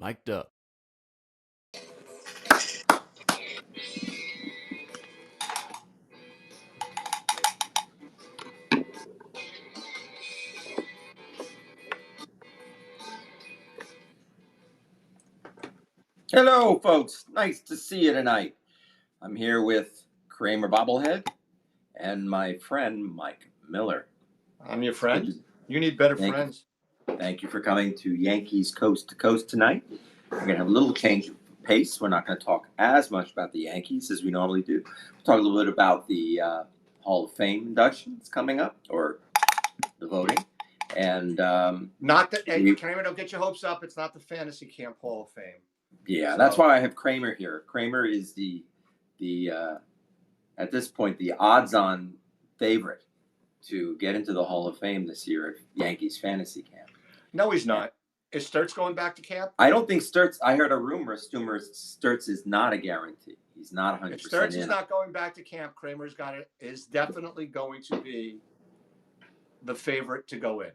Mic'd up. Hello, folks. Nice to see you tonight. I'm here with Kramer Bobblehead and my friend Mike Miller. I'm your friend. You need better friends. Thank you for coming to Yankees Coast to Coast tonight. We're going to have a little change of pace. We're not going to talk as much about the Yankees as we normally do. We'll talk a little bit about the Hall of Fame inductions coming up, or the voting. And not that Kramer, don't get your hopes up. It's not the Fantasy Camp Hall of Fame. Yeah, so that's why I have Kramer here. Kramer is the at this point the odds-on favorite to get into the Hall of Fame this year at Yankees Fantasy Camp. No, he's not. Is Sturts going back to camp? I don't think Sturts. I heard a rumor. Sturts is not a guarantee. He's not 100%. If Sturts is not going back to camp, Kramer's got it. Is definitely going to be the favorite to go in.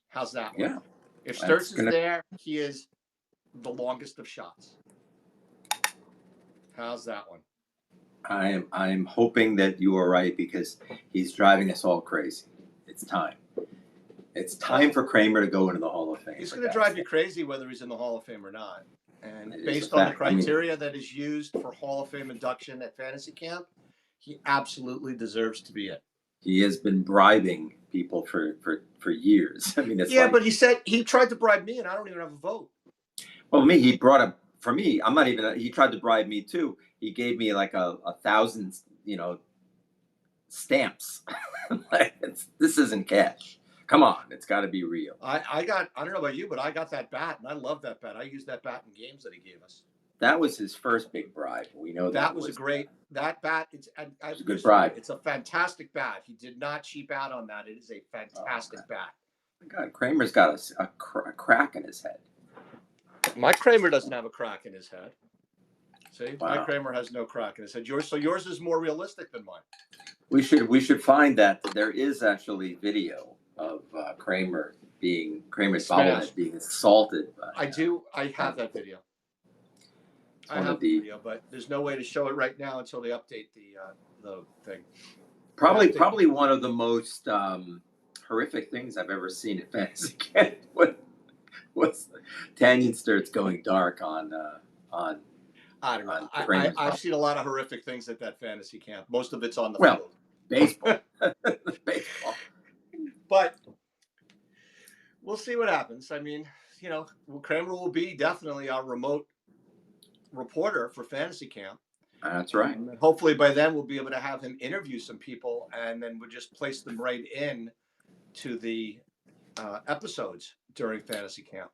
How's that one? Yeah. If Sturts is there, he is the longest of shots. How's that one? I'm hoping that you are right, because he's driving us all crazy. It's time. It's time for Kramer to go into the Hall of Fame. He's going to drive you crazy whether he's in the Hall of Fame or not. And based on the criteria that is used for Hall of Fame induction at Fantasy Camp, he absolutely deserves to be in. He has been bribing people for years. I mean, but he said he tried to bribe me, and I don't even have a vote. Well, he brought up for me. I'm not even. He tried to bribe me too. He gave me like 1,000, stamps. This isn't cash. Come on, it's got to be real. I don't know about you, but I got that bat, and I love that bat. I used that bat in games that he gave us. That was his first big bribe. We know that was a great that bat. It's a good bribe. It's a fantastic bat. He did not cheap out on that. It is a fantastic bat. God, Kramer's got a crack in his head. My Kramer doesn't have a crack in his head. See, wow. My Kramer has no crack in his head. Yours is more realistic than mine. We should find that there is actually video of Kramer's bobblehead being assaulted. I have that video. I have the video, but there's no way to show it right now until they update the thing. Probably one of the most horrific things I've ever seen at Fantasy Camp was Tanyan Sturts going dark on. I don't know. I've seen a lot of horrific things at that Fantasy Camp. Most of it's on the field. Baseball. But we'll see what happens. I mean, Kramer will be definitely our remote reporter for Fantasy Camp. That's right. And hopefully by then we'll be able to have him interview some people, and then we'll just place them right in to the episodes during Fantasy Camp.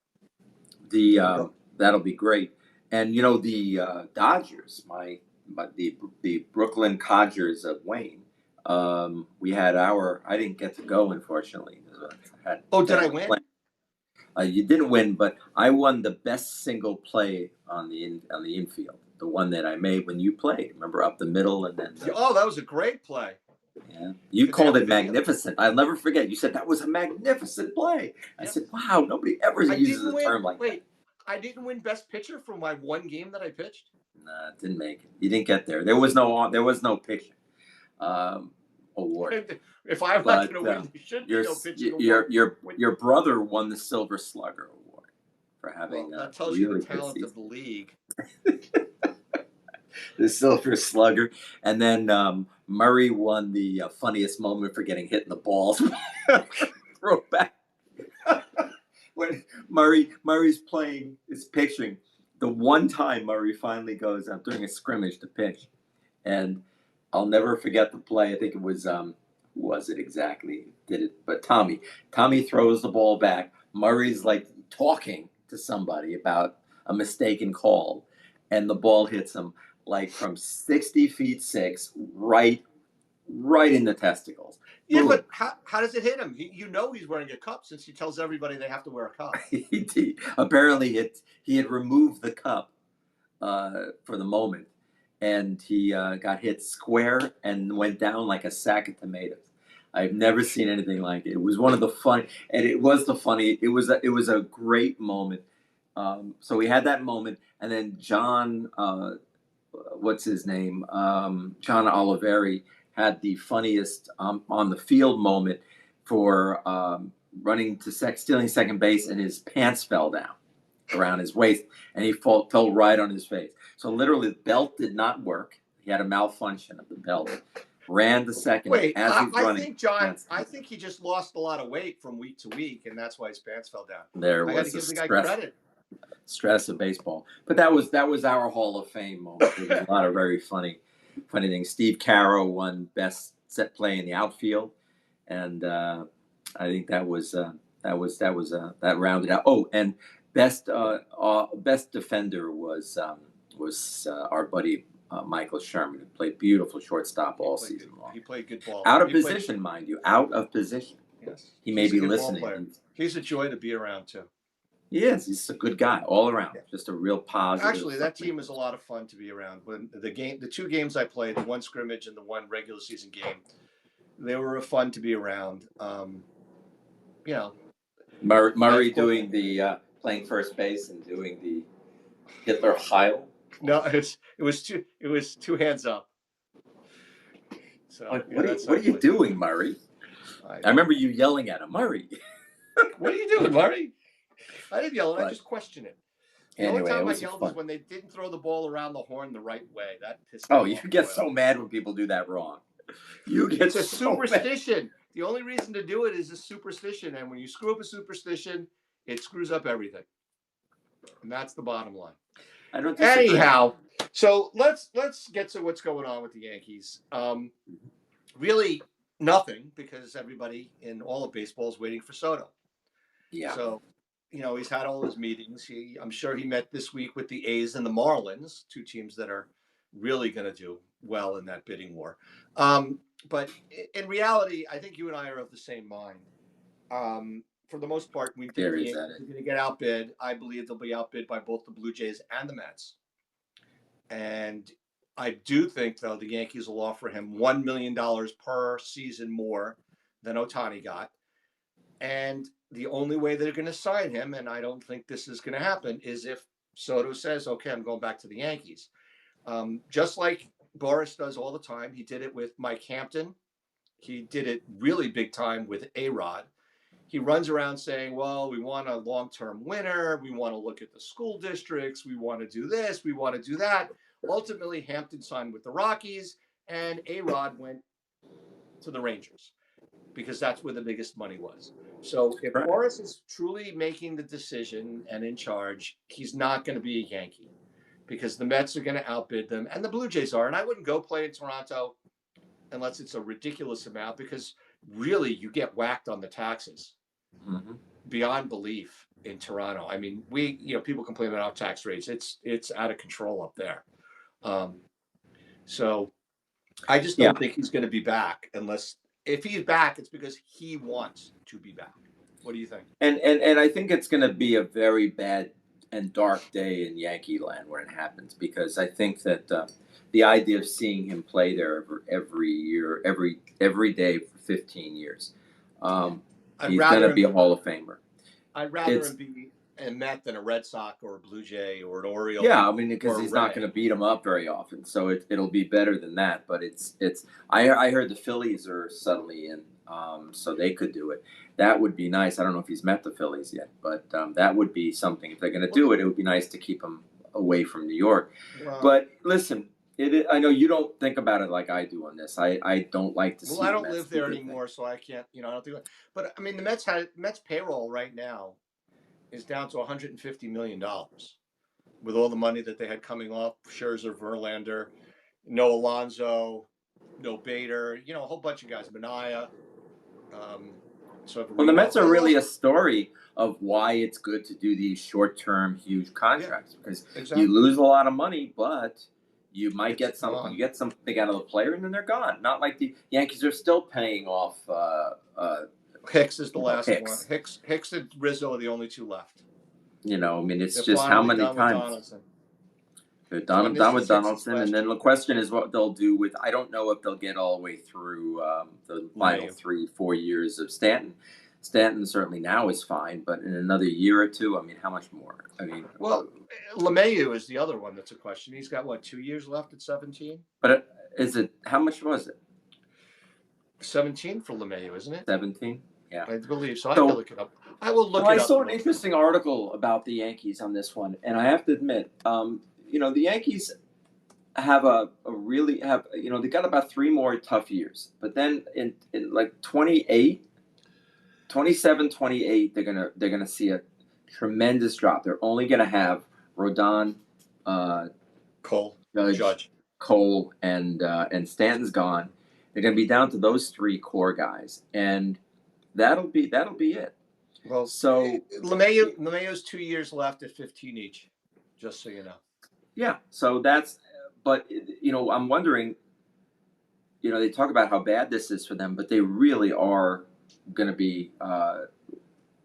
That'll be great. And the Dodgers, the Brooklyn Codgers of Wayne. We had I didn't get to go, unfortunately. Did I win? You didn't win, but I won the best single play on the infield. The one that I made when you played. Remember, up the middle and then. That was a great play. Yeah, you called it magnificent. I'll never forget. You said that was a magnificent play. I said, "Wow, nobody ever uses a term like that." I didn't win Best Pitcher for my one game that I pitched. Nah, it didn't make it. You didn't get there. There was no pitching award. If I'm not going to win, there should be no pitching award. Your brother won the Silver Slugger Award for having. That tells you the talent of the league. The Silver Slugger, and then Murray won the funniest moment for getting hit in the balls. Throw back. When Murray's playing, is pitching, the one time Murray finally goes out during a scrimmage to pitch, and I'll never forget the play. I think it was who was it exactly? Did it? But Tommy throws the ball back. Murray's like talking to somebody about a mistaken call, and the ball hits him like from 60 feet 6, right in the testicles. Yeah, but how does it hit him? He's wearing a cup, since he tells everybody they have to wear a cup. Apparently, he had removed the cup for the moment, and he got hit square and went down like a sack of tomatoes. I've never seen anything like it. It was one of the fun, and it was a great moment So we had that moment, and then John, what's his name? John Oliveri had the funniest on the field moment for running to stealing second base, and his pants fell down around his waist, and he fell right on his face. So literally, the belt did not work. He had a malfunction of the belt. Ran the second Wait, as he's I running. think John. I think he just lost a lot of weight from week to week, and that's why his pants fell down. There I got to was a give the guy stress. credit. Stress of baseball. But that was our Hall of Fame moment. There was a lot of very funny things. Steve Caro won best set play in the outfield, and I think that rounded out. Oh, and best defender was our buddy Michael Sherman, who played beautiful shortstop all season long. He played good ball. Out of position, mind you, out of position. Yes, he may be listening. He's a joy to be around too. He is. He's a good guy all around. Yeah. Just a real positive. Actually, that team is a lot of fun to be around. When the two games I played, the one scrimmage and the one regular season game, they were fun to be around. You know, Murray doing the playing first base and doing the Hitler Heil. No, it was two hands up. So like, what are you doing, Murray? I remember you yelling at him, Murray. What are you doing, Murray? I didn't yell, I just questioned it. The only time I yelled was when they didn't throw the ball around the horn the right way. That pissed me off. You get so mad when people do that wrong. It's a superstition. The only reason to do it is a superstition, and when you screw up a superstition, it screws up everything. And that's the bottom line. I don't disagree. Anyhow, so let's get to what's going on with the Yankees. Really nothing, because everybody in all of baseball is waiting for Soto. Yeah. So, he's had all his meetings. I'm sure he met this week with the A's and the Marlins, two teams that are really going to do well in that bidding war. But in reality, I think you and I are of the same mind. For the most part, we think the Yankees are going to get outbid. I believe they'll be outbid by both the Blue Jays and the Mets. And I do think, though, the Yankees will offer him $1 million per season more than Ohtani got. And the only way they're going to sign him, and I don't think this is going to happen, is if Soto says, okay, I'm going back to the Yankees. Just like Boris does all the time. He did it with Mike Hampton. He did it really big time with A-Rod. He runs around saying, well, we want a long-term winner. We want to look at the school districts. We want to do this. We want to do that. Ultimately, Hampton signed with the Rockies, and A-Rod went to the Rangers because that's where the biggest money was. So if Boris is truly making the decision and in charge, he's not going to be a Yankee because the Mets are going to outbid them, and the Blue Jays are. And I wouldn't go play in Toronto unless it's a ridiculous amount, because really you get whacked on the taxes beyond belief in Toronto. I mean, people complain about our tax rates. It's out of control up there. So I just don't think he's going to be back unless, if he's back, it's because he wants to be back. What do you think? And I think it's going to be a very bad and dark day in Yankee land when it happens, because I think that the idea of seeing him play there every year, every day for 15 years, he's going to be a Hall of Famer. I'd rather him be a Met than a Red Sox or a Blue Jay or an Oriole. Yeah, I mean, because he's not going to beat him up very often, so it'll be better than that. But I heard the Phillies are suddenly in, so they could do it. That would be nice. I don't know if he's met the Phillies yet, but that would be something. If they're going to do it, it would be nice to keep him away from New York. Wow. But listen, I know you don't think about it like I do on this. I don't like to see. Well, I don't live there anymore, so I can't. I don't do it. But I mean, the Mets payroll right now is down to $150 million with all the money that they had coming off Scherzer, Verlander, no Alonso, no Bader, a whole bunch of guys, Manaea. Well, the Mets are really a story of why it's good to do these short-term, huge contracts, because you lose a lot of money, but you might get something. You get something out of the player, and then they're gone. Not like the Yankees are still paying off. Hicks is the last one. Hicks and Rizzo are the only two left. I mean, it's just how many times. They're done with Donaldson, and then the question is what they'll do with. I don't know if they'll get all the way through the final 3-4 years of Stanton. Stanton certainly now is fine, but in another year or two, I mean, how much more? I mean, Well, LeMahieu is the other one that's a question. He's got what, 2 years left at 17? but is it, how much was it? 17 for LeMahieu, isn't it? 17? Yeah. I believe so. I have to So, look it up. I will look well, it I up. saw an interesting article about the Yankees on this one, and I have to admit, the Yankees have a really have, they got about 3 more tough years, but then in like 28, 27, 28, they're gonna see a tremendous drop. They're only gonna have Rodon, Cole, Judge, Cole, and Stanton's gone. They're gonna be down to those 3 core guys, and that'll be it. Well, So LeMahieu's 2 years left at 15 each, just so you know. yeah, so that's, but I'm wondering, they talk about how bad this is for them, but they really are going to be a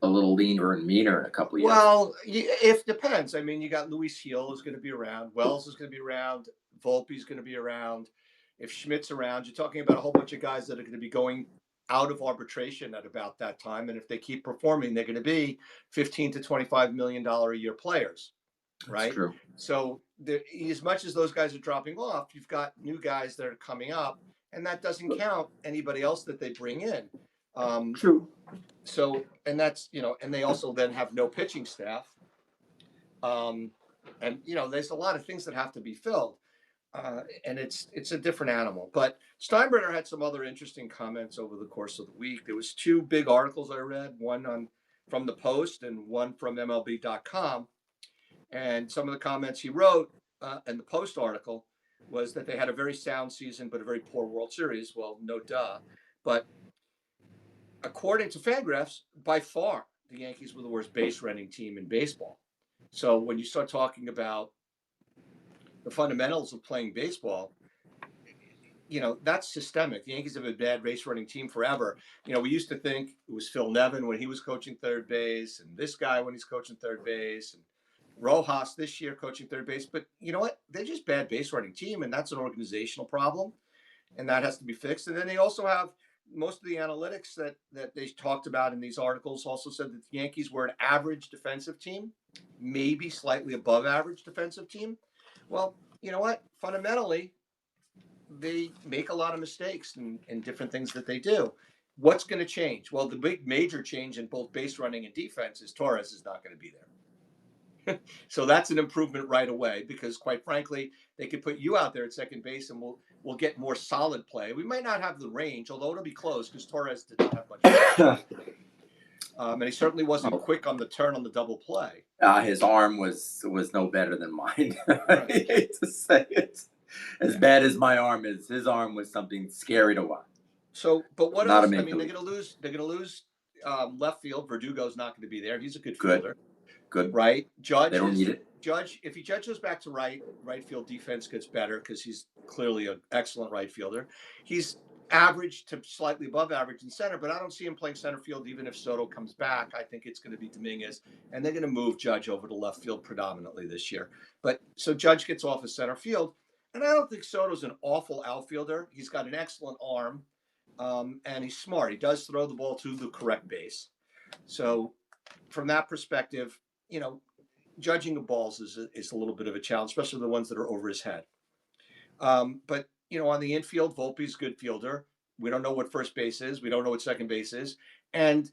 little leaner and meaner in a couple of years. Well, if depends. I mean, you got Luis Heel is going to be around. Wells is going to be around. Volpe's going to be around. If Schmidt's around, you're talking about a whole bunch of guys that are going to be going out of arbitration at about that time. And if they keep performing, they're going to be $15 to $25 million a year players, right? That's true. So as much as those guys are dropping off, you've got new guys that are coming up, and that doesn't count anybody else that they bring in. True. So, and that's, and they also then have no pitching staff. And, there's a lot of things that have to be filled. And it's a different animal. But Steinbrenner had some other interesting comments over the course of the week. There was 2 big articles I read, one from the Post and one from MLB.com. And some of the comments he wrote in the Post article was that they had a very sound season, but a very poor World Series. Well, no duh. But according to Fangraphs, by far, the Yankees were the worst base running team in baseball. So when you start talking about the fundamentals of playing baseball, that's systemic. The Yankees have a bad base running team forever. We used to think it was Phil Nevin when he was coaching third base, and this guy when he's coaching third base, and Rojas this year coaching third base. But you know what? They're just bad base running team, and that's an organizational problem, and that has to be fixed. And then they also have most of the analytics that they talked about in these articles also said that the Yankees were an average defensive team, maybe slightly above average defensive team. Well, you know what? Fundamentally, they make a lot of mistakes in different things that they do. What's going to change? Well, the big major change in both base running and defense is Torres is not going to be there. So that's an improvement right away because, quite frankly, they could put you out there at second base and we'll get more solid play. We might not have the range, although it'll be close because Torres did not have much. And he certainly wasn't quick on the turn on the double play. His arm was no better than mine. I hate to say it. As bad as my arm is, his arm was something scary to watch. So, but what else? I mean, they're going to lose. They're going to lose left field. Verdugo's not going to be there. He's a good fielder. Good. Right. Judge. They don't need it. Judge. If Judge goes back to right field, defense gets better because he's clearly an excellent right fielder. He's average to slightly above average in center, but I don't see him playing center field even if Soto comes back. I think it's going to be Dominguez, and they're going to move Judge over to left field predominantly this year. But so Judge gets off of center field, and I don't think Soto's an awful outfielder. He's got an excellent arm, and he's smart. He does throw the ball to the correct base. So from that perspective, judging the balls is a little bit of a challenge, especially the ones that are over his head. But on the infield, Volpe's a good fielder. We don't know what first base is. We don't know what second base is. And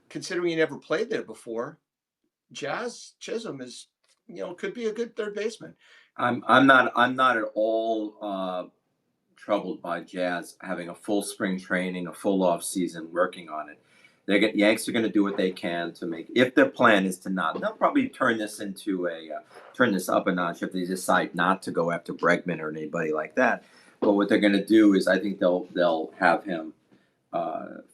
considering he never played there before, Jazz Chisholm is, could be a good third baseman. I'm not at all troubled by Jazz having a full spring training, a full off season, working on it. Yanks are going to do what they can to make. If their plan is to not, they'll probably turn this up a notch if they decide not to go after Bregman or anybody like that. But what they're going to do is, I think they'll have him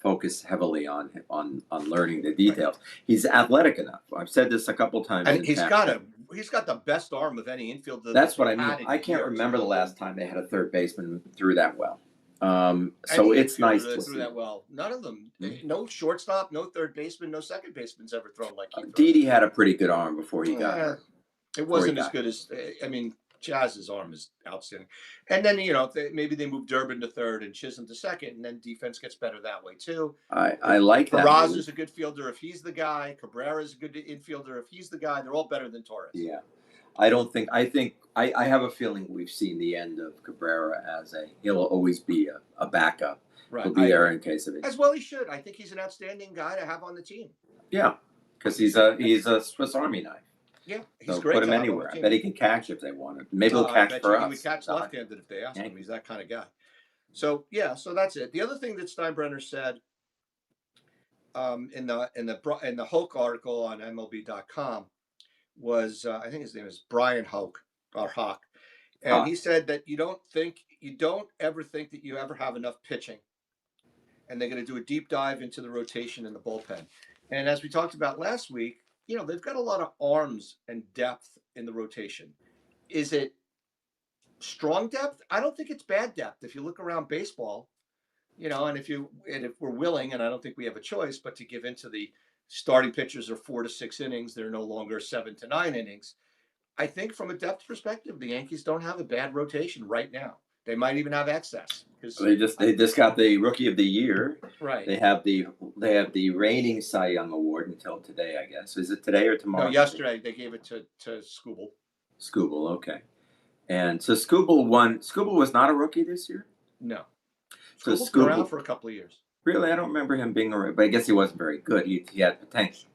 focus heavily on learning the details. He's athletic enough. I've said this a couple times. And he's got the best arm of any infielder. That's what I mean. I can't remember the last time they had a third baseman threw that well. So it's nice to see that well. None of them, no shortstop, no third baseman, no second baseman's ever thrown like he throws. Didi had a pretty good arm before he got hurt. It wasn't as good as Jazz's arm is outstanding. And then, maybe they move Durbin to third and Chisholm to second, and then defense gets better that way too. I like that Peraza move. is a good fielder if he's the guy. Cabrera is a good infielder if he's the guy. They're all better than Torres. Yeah. I have a feeling we've seen the end of Cabrera he'll always be a backup. Right. He'll be there in case of it. As well he should. I think he's an outstanding guy to have on the team. Yeah, because he's a Swiss Army knife. Yeah, he's So great. put him anywhere. I bet he can catch if they want him. Maybe he'll catch for us. He would catch left-handed if they asked him. He's that kind of guy. So yeah, so that's it. The other thing that Steinbrenner said in the Hoke article on MLB.com was I think his name is Brian Hoke or Hawk, and he said that you don't ever think that you ever have enough pitching, and they're going to do a deep dive into the rotation in the bullpen. And as we talked about last week, they've got a lot of arms and depth in the rotation. Is it strong depth? I don't think it's bad depth. If you look around baseball, and if we're willing, and I don't think we have a choice, but to give into the starting pitchers are 4 to 6 innings, they're no longer 7 to 9 innings. I think from a depth perspective, the Yankees don't have a bad rotation right now. They might even have excess because they just got the Rookie of the Year. Right. They have the reigning Cy Young Award until today, I guess. Is it today or tomorrow? No, yesterday they gave it to Skubal. Skubal, okay. And so Skubal won. Skubal was not a rookie this year? No. Skubal's been around for a couple of years. Really? I don't remember him being a rookie, but I guess he wasn't very good. He had potential.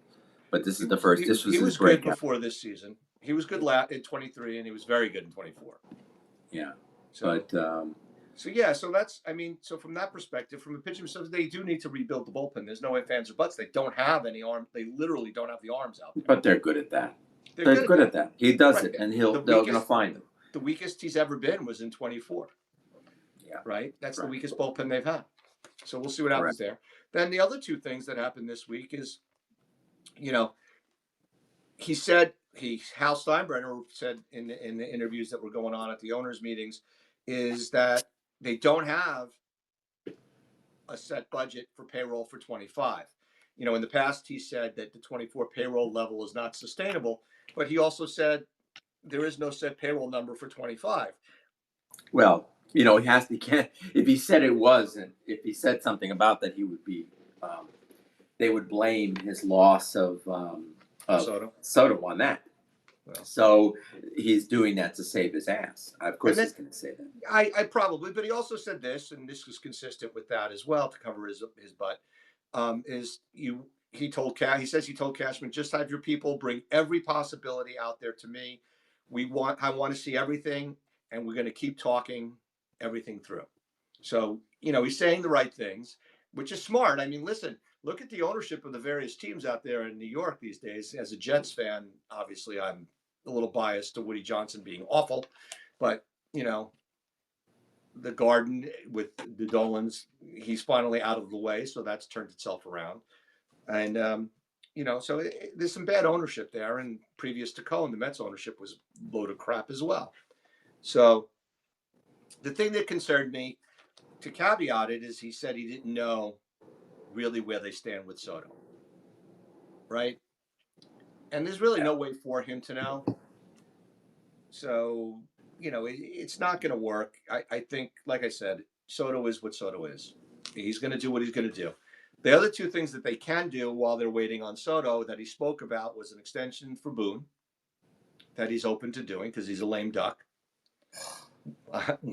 But this is the first. This was his breakout. Good before this season. He was good in 23, and he was very good in 24. Yeah. So that's, so from that perspective, from a pitching perspective, they do need to rebuild the bullpen. There's no ifs, ands, or buts. They don't have any arm. They literally don't have the arms out there. But they're good at that. They're good at that. He does it, and they're going to find him. The weakest he's ever been was in 24. Yeah. Right? That's the weakest bullpen they've had. So we'll see what happens there. Then the other two things that happened this week is, he said, Hal Steinbrenner said in the interviews that were going on at the owners' meetings, is that they don't have a set budget for payroll for 25. In the past, he said that the 24 payroll level is not sustainable, but he also said there is no set payroll number for 25. Well, he can't, if he said it wasn't, if he said something about that, he would be, they would blame his loss of Soto on that. Well, so he's doing that to save his ass. Of course, he's going to say that. I probably, but he also said this, and this was consistent with that as well to cover his butt. He says he told Cashman, just have your people bring every possibility out there to me. I want to see everything, and we're going to keep talking everything through. So he's saying the right things, which is smart. Listen. Look at the ownership of the various teams out there in New York these days. As a Jets fan, obviously, I'm a little biased to Woody Johnson being awful, but the Garden with the Dolans, he's finally out of the way, so that's turned itself around. And so there's some bad ownership there. And previous to Cohen, the Mets ownership was a load of crap as well. So the thing that concerned me, to caveat it, is he said he didn't know really where they stand with Soto, right? And there's really no way for him to know. So, it's not going to work. I think, like I said, Soto is what Soto is. He's going to do what he's going to do. The other two things that they can do while they're waiting on Soto that he spoke about was an extension for Boone that he's open to doing because he's a lame duck.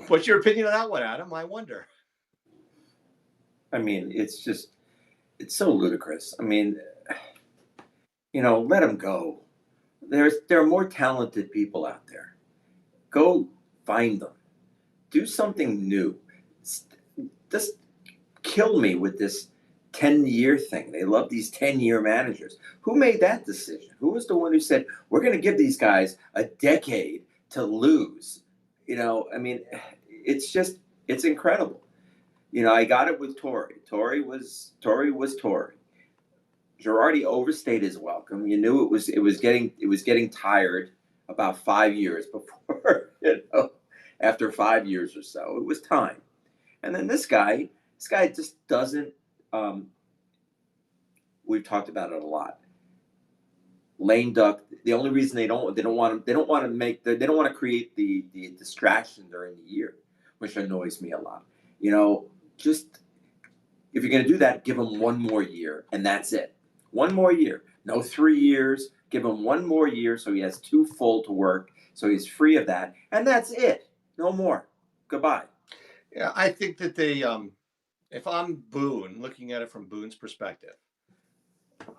What's your opinion on that one, Adam? I wonder. It's so ludicrous. Let him go. There are more talented people out there. Go find them. Do something new. Just kill me with this 10-year thing. They love these 10-year managers. Who made that decision? Who was the one who said, we're going to give these guys a decade to lose? It's incredible. I got it with Torre. Torre was Torre. Girardi overstayed his welcome. You knew it was getting tired about 5 years before, after 5 years or so, it was time. And then this guy just doesn't, we've talked about it a lot. lame duck. The only reason they don't want they don't want to create the distraction during the year, which annoys me a lot. You know, just if you're going to do that, give him one more year, and that's it. One more year, no 3 years. Give him one more year so he has two full to work, so he's free of that, and that's it. No more. Goodbye. Yeah, I think that if I'm Boone, looking at it from Boone's perspective,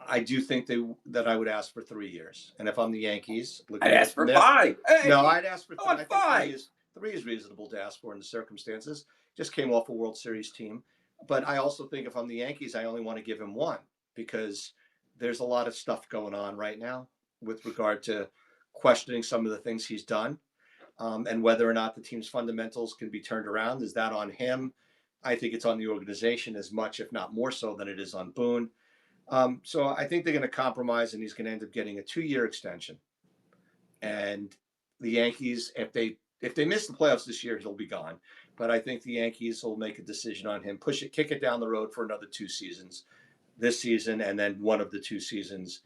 I do think that I would ask for 3 years. And if I'm the Yankees, I'd looking at it ask from for their, five. no, Hey, I'd ask for I three. want I think three five. is three is reasonable to ask for in the circumstances. Just came off a World Series team, but I also think if I'm the Yankees, I only want to give him one because there's a lot of stuff going on right now with regard to questioning some of the things he's done, and whether or not the team's fundamentals can be turned around. Is that on him? I think it's on the organization as much, if not more so, than it is on Boone. So I think they're going to compromise, and he's going to end up getting a 2-year extension. And the Yankees, if they miss the playoffs this year, he'll be gone. But I think the Yankees will make a decision on him, kick it down the road for another 2 seasons, this season, and then one of the 2 seasons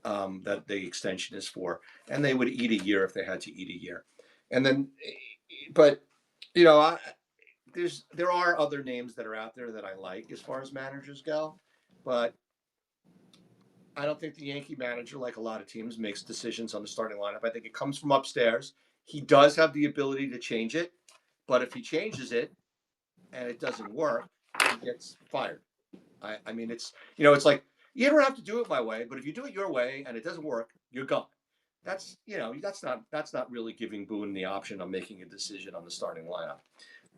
that the extension is for. And they would eat a year if they had to eat a year. And then, but you know, there are other names that are out there that I like as far as managers go, but I don't think the Yankee manager, like a lot of teams, makes decisions on the starting lineup. I think it comes from upstairs. He does have the ability to change it, but if he changes it and it doesn't work, he gets fired. I mean, it's like you don't have to do it my way, but if you do it your way and it doesn't work, you're gone. That's not really giving Boone the option of making a decision on the starting lineup.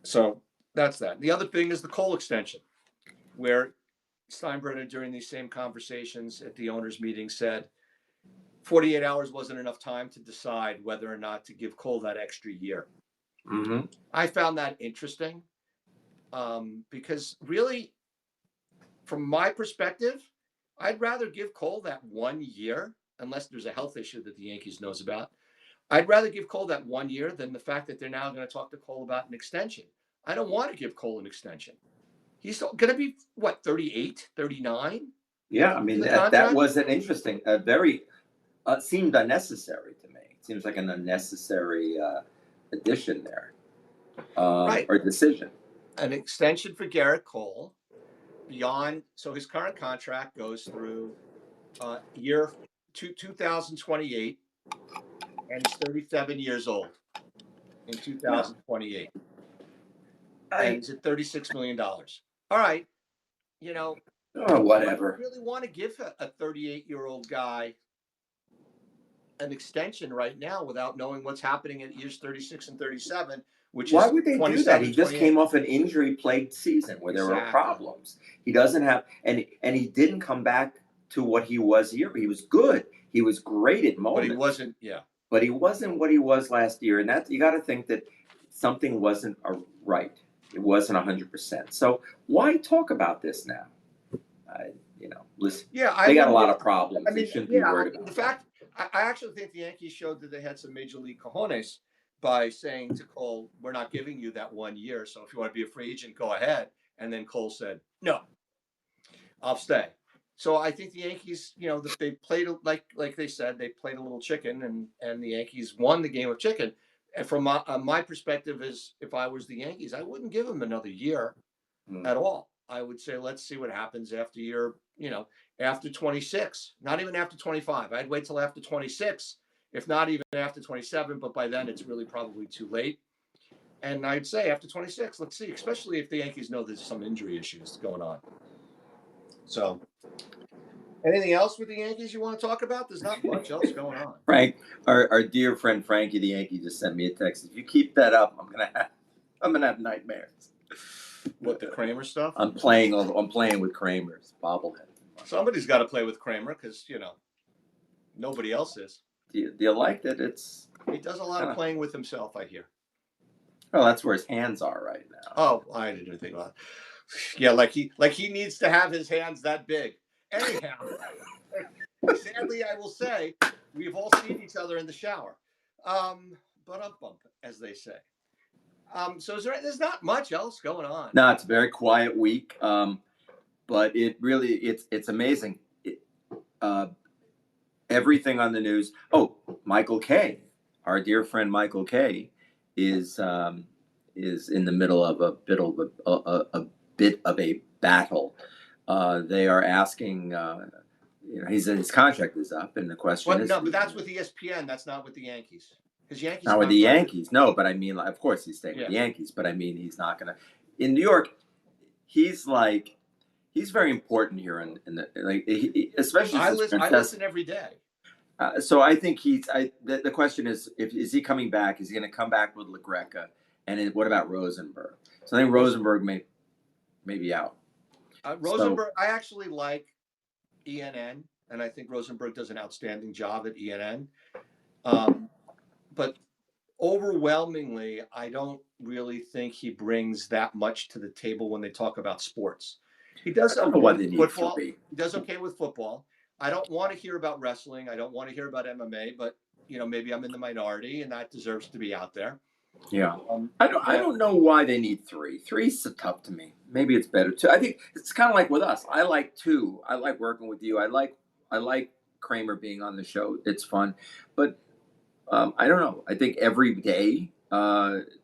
So that's that. The other thing is the Cole extension, where Steinbrenner, during these same conversations at the owners' meeting, said 48 hours wasn't enough time to decide whether or not to give Cole that extra year. Mm-hmm. I found that interesting, because really, from my perspective, I'd rather give Cole that 1 year, unless there's a health issue that the Yankees knows about. I'd rather give Cole that 1 year than the fact that they're now going to talk to Cole about an extension. I don't want to give Cole an extension. He's going to be, what, 38, 39? Yeah, I mean The that contract? was an interesting, very seemed unnecessary to me. It seems like an unnecessary addition there, Right. or decision. An extension for Garrett Cole beyond, so his current contract goes through year 2028, and he's 37 years old in Yeah, 2028, and I he's at $36 million. All right, you know, do I whatever. really want to give a 38-year-old guy an extension right now without knowing what's happening at years 36 and 37, which Why is would they do that? 27 He and just 28? came off an injury-plagued season where there were Exactly. problems. He doesn't have, and he didn't come back to what he was here. He was good. He was great at But he moments, wasn't, yeah. but he wasn't what he was last year. And that you got to think that something wasn't right. It wasn't 100%. So why talk about this now? Listen, Yeah, I they got a wouldn't lot give. of problems. I They mean, shouldn't be yeah. worried The about that. fact, I actually think the Yankees showed that they had some major league cojones by saying to Cole, "We're not giving you that 1 year. So if you want to be a free agent, go ahead." And then Cole said, "No, I'll stay." So I think the Yankees, they played like they said, they played a little chicken, and the Yankees won the game of chicken. And from my perspective, is if I was the Yankees, I wouldn't give them another year Mm. at all. I would say, let's see what happens after after 26, not even after 25. I'd wait till after 26, if not even after 27, but by then it's really probably too late. And I'd say after 26, let's see, especially if the Yankees know there's some injury issues going on. So, anything else with the Yankees you want to talk about? There's not much else going on. Frank, our dear friend Frankie the Yankee just sent me a text. If you keep that up, I'm gonna have nightmares. What, the Kramer stuff? I'm playing with Kramer's bobblehead. Somebody's got to play with Kramer because nobody else is. Do you like that? He does a lot of playing with himself, I hear. Well, that's where his hands are right now. Oh, I didn't think about it. Yeah, like he needs to have his hands that big. Anyhow, sadly, I will say we've all seen each other in the shower. But up bump, as they say. So there's not much else going on. No, it's a very quiet week. But it really it's amazing. everything on the news. Oh, Michael Kay, our dear friend Michael Kay, is in the middle of a bit of a battle. They are asking. His contract is up, and the question But is, no, but that's with ESPN. That's not with the Yankees. Because Yankees not are with not the very. Yankees. No, but I mean, like, of course he's staying with Yeah. the Yankees. But I mean, he's not gonna. In New York, he's like, he's very important here, in the like, especially I since listen. I Princess. listen every day. So I think the question is, if is he coming back? Is he going to come back with LaGreca? And what about Rosenberg? So I think Rosenberg may be out. So Rosenberg. I actually like ENN, and I think Rosenberg does an outstanding job at ENN. But overwhelmingly, I don't really think he brings that much to the table when they talk about sports. He does I don't know okay why they with need football. three. He does okay with football. I don't want to hear about wrestling. I don't want to hear about MMA, but maybe I'm in the minority, and that deserves to be out there. Yeah, I don't know why they need three. Three's so tough to me. Maybe it's better two. I think it's kind of like with us. I like two. I like working with you. I like Kramer being on the show. It's fun, but I don't know. I think every day,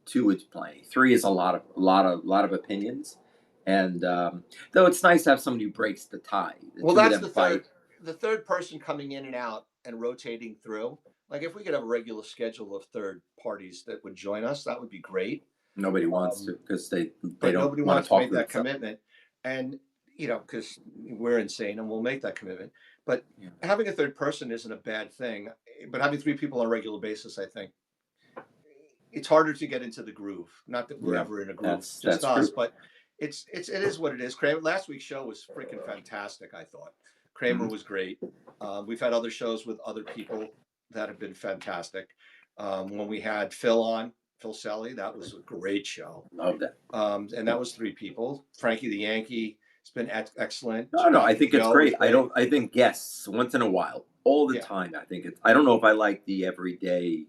two is plenty. Three is a lot of opinions, and though it's nice to have somebody who breaks the tie. The Well, two of that's them fight. the third person coming in and out and rotating through. Like if we could have a regular schedule of third parties that would join us, that would be great. Nobody wants Um, to because they but don't nobody want wants to to talk make to that themselves. commitment, and because we're insane and we'll make that commitment. But Yeah. having a third person isn't a bad thing. But having three people on a regular basis, I think it's harder to get into the groove. Not that we're Yeah, ever in a groove, just that's us, true. but it is what it is. Kramer, last week's show was freaking fantastic. I thought Kramer Mhm. was great. We've had other shows with other people that have been fantastic. When we had Phil Selly, that was a great show. Love that. And that was three people. Frankie the Yankee has been excellent. No, I think it's Joe was great. great. I think guests once in a while, all the Yeah. time. I think it's. I don't know if I like the everyday.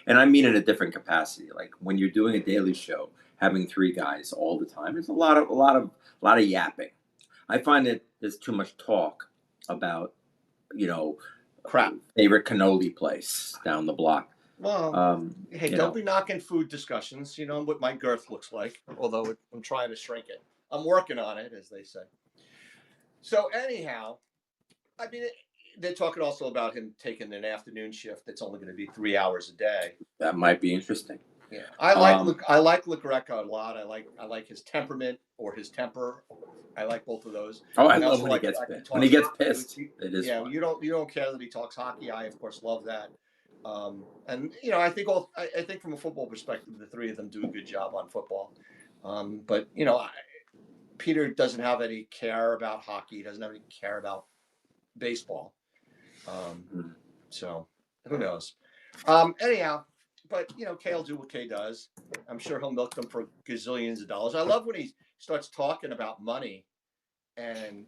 And I mean in a different capacity. Like when you're doing a daily show, having three guys all the time, it's a lot of yapping. I find that there's too much talk about, you know, Crap. favorite cannoli place down the block. Well, hey, You don't know, be knocking food discussions. You know what my girth looks like, although I'm trying to shrink it. I'm working on it, as they say. So anyhow, I mean, they're talking also about him taking an afternoon shift that's only going to be 3 hours a day. that might be interesting. Yeah, Um, I like LaGreca a lot. I like his temperament or his temper. I like both of those. I I love also when he like the gets fact he pissed. When he talks. gets pissed, it is Yeah, fun. you don't care that he talks hockey. I of course love that. And I think from a football perspective, the three of them do a good job on football. But Peter doesn't have any care about hockey. He doesn't have any care about baseball. Mm. So who knows? Anyhow, but Kay will do what Kay does. I'm sure he'll milk them for gazillions of dollars. I love when he starts talking about money and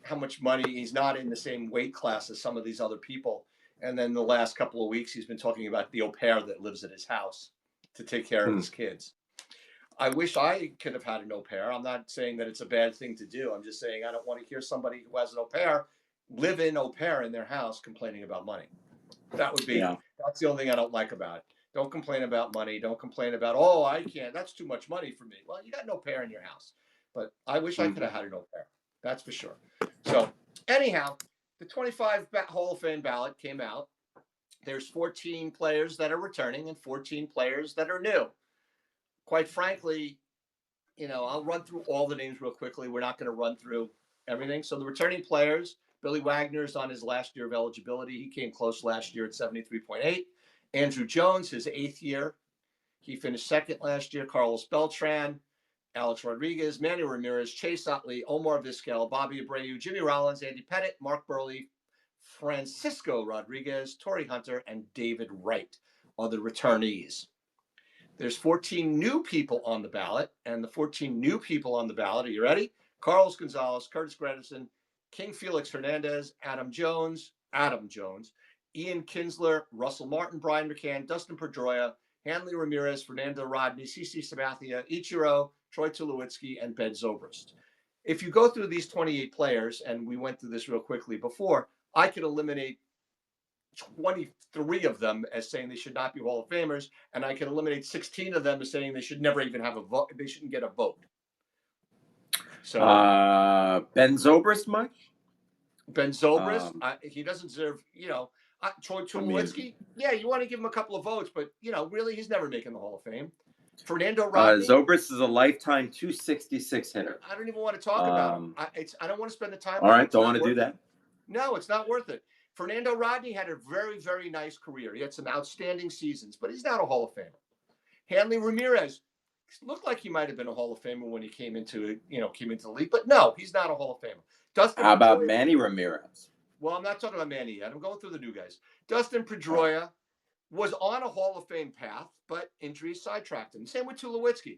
how much money. He's not in the same weight class as some of these other people. And then the last couple of weeks, he's been talking about the au pair that lives at his house to take care of his kids. I wish I could have had an au pair. I'm not saying that it's a bad thing to do. I'm just saying I don't want to hear somebody who has an au pair live in au pair in their house complaining about money. That's the only thing I don't like about it. Don't complain about money. Don't complain about, oh, I can't. That's too much money for me. Well, you got no pair in your house. But I wish I could have had an au pair. That's for sure. So, anyhow, the 25 Hall of Fame ballot came out. There's 14 players that are returning and 14 players that are new. Quite frankly, I'll run through all the names real quickly. We're not going to run through everything. So the returning players, Billy Wagner's on his last year of eligibility. He came close last year at 73.8. Andrew Jones, his 8th year. He finished second last year. Carlos Beltran, Alex Rodriguez, Manny Ramirez, Chase Utley, Omar Vizquel, Bobby Abreu, Jimmy Rollins, Andy Pettit, Mark Burley, Francisco Rodriguez, Torrey Hunter, and David Wright are the returnees. There's 14 new people on the ballot, and the 14 new people on the ballot, are you ready? Carlos Gonzalez, Curtis Granderson, King Felix Hernandez, Adam Jones, Ian Kinsler, Russell Martin, Brian McCann, Dustin Pedroia, Hanley Ramirez, Fernando Rodney, CC Sabathia, Ichiro, Troy Tulowitzki, and Ben Zobrist. If you go through these 28 players, and we went through this real quickly before, I could eliminate 23 of them as saying they should not be Hall of Famers, and I can eliminate 16 of them as saying they should never even have a vote. They shouldn't get a vote. So Ben Zobrist much? Ben Zobrist, he doesn't deserve, Troy I mean, Tulowitzki. Yeah, you want to give him a couple of votes, but really, he's never making the Hall of Fame. Fernando Rodney. Zobrist is a lifetime 266 hitter. I don't even want to talk about him. I don't want to spend the time. All right, don't want to do that. No, it's not worth it. Fernando Rodney had a very, very nice career. He had some outstanding seasons, but he's not a Hall of Famer. Hanley Ramirez looked like he might have been a Hall of Famer when he came into the league, but no, he's not a Hall of Famer. Dustin How about Pedroia, Manny Ramirez? Well, I'm not talking about Manny yet. I'm going through the new guys. Dustin Pedroia was on a Hall of Fame path, but injuries sidetracked him. Same with Tulowitzki.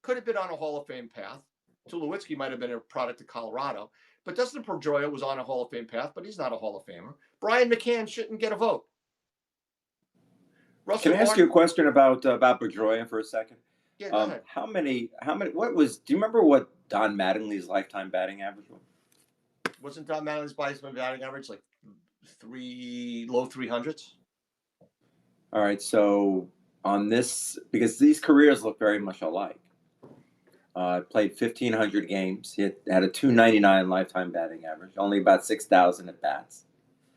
Could have been on a Hall of Fame path. Tulowitzki might have been a product of Colorado, but Dustin Pedroia was on a Hall of Fame path, but he's not a Hall of Famer. Brian McCann shouldn't get a vote. Can I ask you a question about Pedroia for a second? Yeah, go ahead. How many, do you remember what Don Mattingly's lifetime batting average was? Wasn't Don Mattingly's lifetime batting average like low 300s? All right, so on this, because these careers look very much alike. Played 1,500 games. He had a 299 lifetime batting average, only about 6,000 at bats.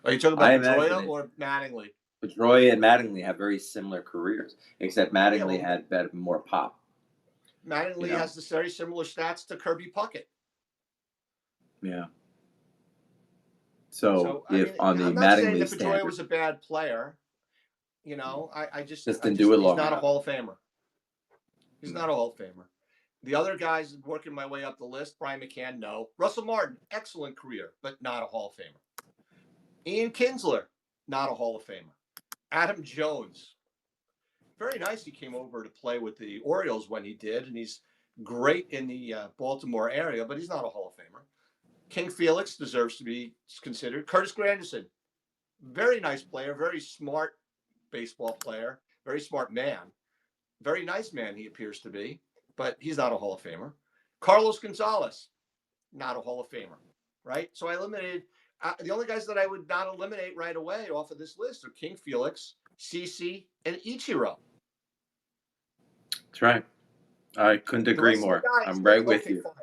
Are you talking about Pedroia or Mattingly? Pedroia and Mattingly have very similar careers, except Mattingly had more pop. Mattingly has the very similar stats to Kirby Puckett. Yeah. So if on the Mattingly standard, Pedroia was a bad player. I just didn't do it long enough. He's not a Hall of Famer. He's not a Hall of Famer. The other guys working my way up the list, Brian McCann, no. Russell Martin, excellent career, but not a Hall of Famer. Ian Kinsler, not a Hall of Famer. Adam Jones, very nice. He came over to play with the Orioles when he did, and he's great in the Baltimore area, but he's not a Hall of Famer. King Felix deserves to be considered. Curtis Granderson, very nice player, very smart baseball player, very smart man, very nice man he appears to be, but he's not a Hall of Famer. Carlos Gonzalez, not a Hall of Famer, right? So I eliminated the only guys that I would not eliminate right away off of this list are King Felix, CeCe, and Ichiro. That's right. I couldn't agree more. I'm right with you. Fine.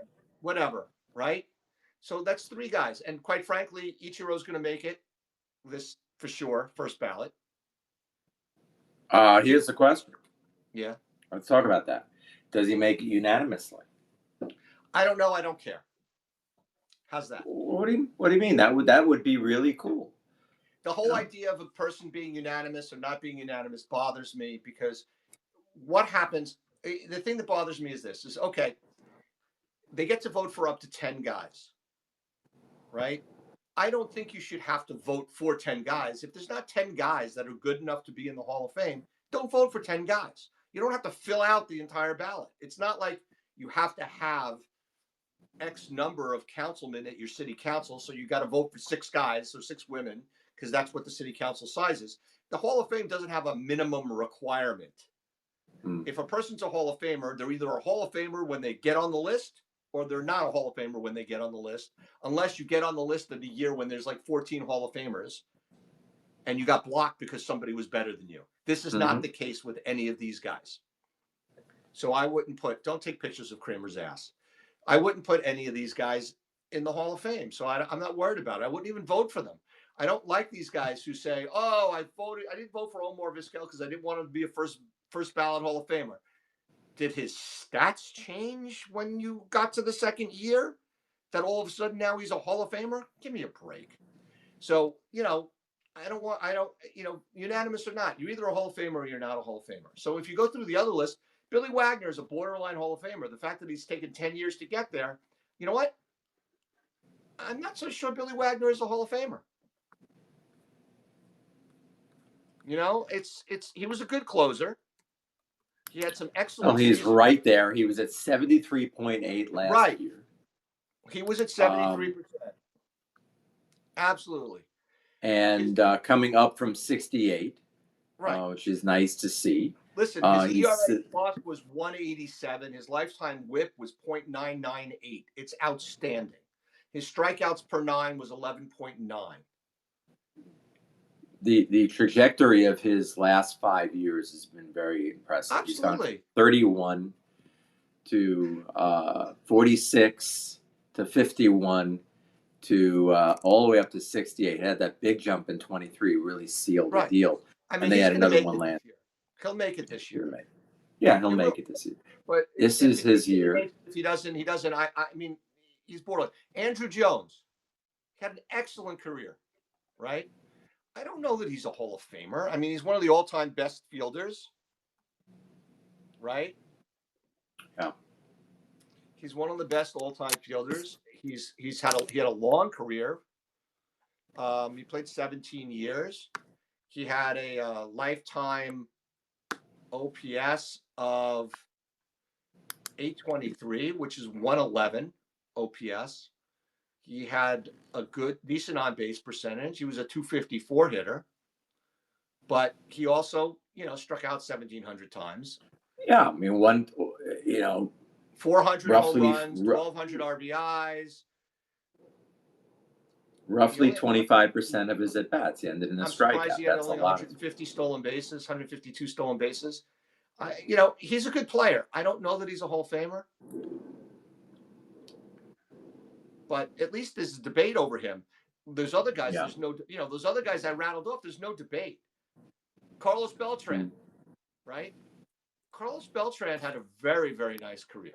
Whatever, right? So that's 3 guys. And quite frankly, Ichiro's going to make it this for sure, first ballot. Here's the question. Yeah. Let's talk about that. Does he make it unanimously? I don't know. I don't care. How's that? What do you mean? That would be really cool. The whole idea of a person being unanimous or not being unanimous bothers me because what happens, the thing that bothers me is this, is okay, they get to vote for up to 10 guys, right? I don't think you should have to vote for 10 guys. If there's not 10 guys that are good enough to be in the Hall of Fame, don't vote for 10 guys. You don't have to fill out the entire ballot. It's not like you have to have X number of councilmen at your city council, so you got to vote for 6 guys, so 6 women, because that's what the city council size is. The Hall of Fame doesn't have a minimum requirement. If a person's a Hall of Famer, they're either a Hall of Famer when they get on the list, or they're not a Hall of Famer when they get on the list, unless you get on the list of the year when there's like 14 Hall of Famers and you got blocked because somebody was better than you. This is not the case with any of these guys. So I wouldn't don't take pictures of Kramer's ass. I wouldn't put any of these guys in the Hall of Fame. So I'm not worried about it. I wouldn't even vote for them. I don't like these guys who say, oh, I didn't vote for Omar Vizquel because I didn't want him to be a first ballot Hall of Famer. Did his stats change when you got to the second year that all of a sudden now he's a Hall of Famer? Give me a break. So, unanimous or not, you're either a Hall of Famer or you're not a Hall of Famer. So if you go through the other list, Billy Wagner is a borderline Hall of Famer. The fact that he's taken 10 years to get there, you know what? I'm not so sure Billy Wagner is a Hall of Famer. He was a good closer. He had some excellent. Oh, he's right there. He was at 73.8 last year. He was at 73%. Absolutely. And coming up from 68, which is nice to see. Listen, his ERA plus was 187. His lifetime WHIP was .998. It's outstanding. His strikeouts per 9 was 11.9. the trajectory of his last 5 years has been very impressive. He's gone Absolutely. 31 to 46 to 51 to all the way up to 68. He had that big jump in 23, really sealed the Right. deal. I And mean, they he's had going to another make one it land. this year. He'll make it this year. Yeah, he'll He will. make it this year. But This is his he year. makes, if he doesn't, he doesn't. I mean, he's borderline. Andrew Jones had an excellent career, right? I don't know that he's a Hall of Famer. I mean, he's one of the all-time best fielders, right? Yeah. He's one of the best all-time fielders. He had a long career. He played 17 years. He had a lifetime OPS of 823, which is 111 OPS. He had a good, decent on base percentage. He was a 254 hitter, but he also, struck out 1,700 times. Yeah, I mean, you know, 400 home roughly runs, 1,200 RBIs. roughly 25% of his at bats. He ended in a I'm surprised strikeout. he had That's a only lot. 150 stolen bases, 152 stolen bases. He's a good player. I don't know that he's a Hall of Famer, but at least there's a debate over him. There's other guys. Yeah. There's no, those other guys I rattled off. There's no debate. Carlos Beltran, right? Carlos Beltran had a very, very nice career.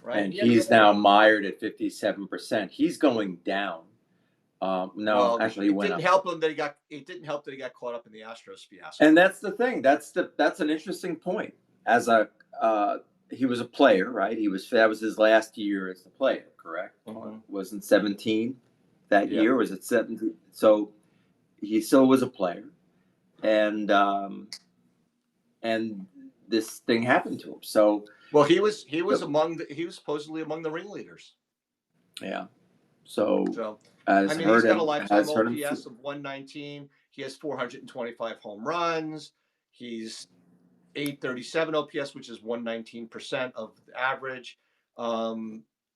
Right? And he's now mired at 57%. He's going down. No, well, actually, he went didn't up. help him that he got. It didn't help that he got caught up in the Astros fiasco. And that's the thing. That's an interesting point. As he was a player, right? That was his last year as a player, correct? Wasn't 17 that year? Was it 17? So he still was a player, and this thing happened to him. So well, he was supposedly among the ringleaders. Yeah. So he's got a lifetime OPS of 119. He has 425 home runs. He's 837 OPS, which is 119% of the average.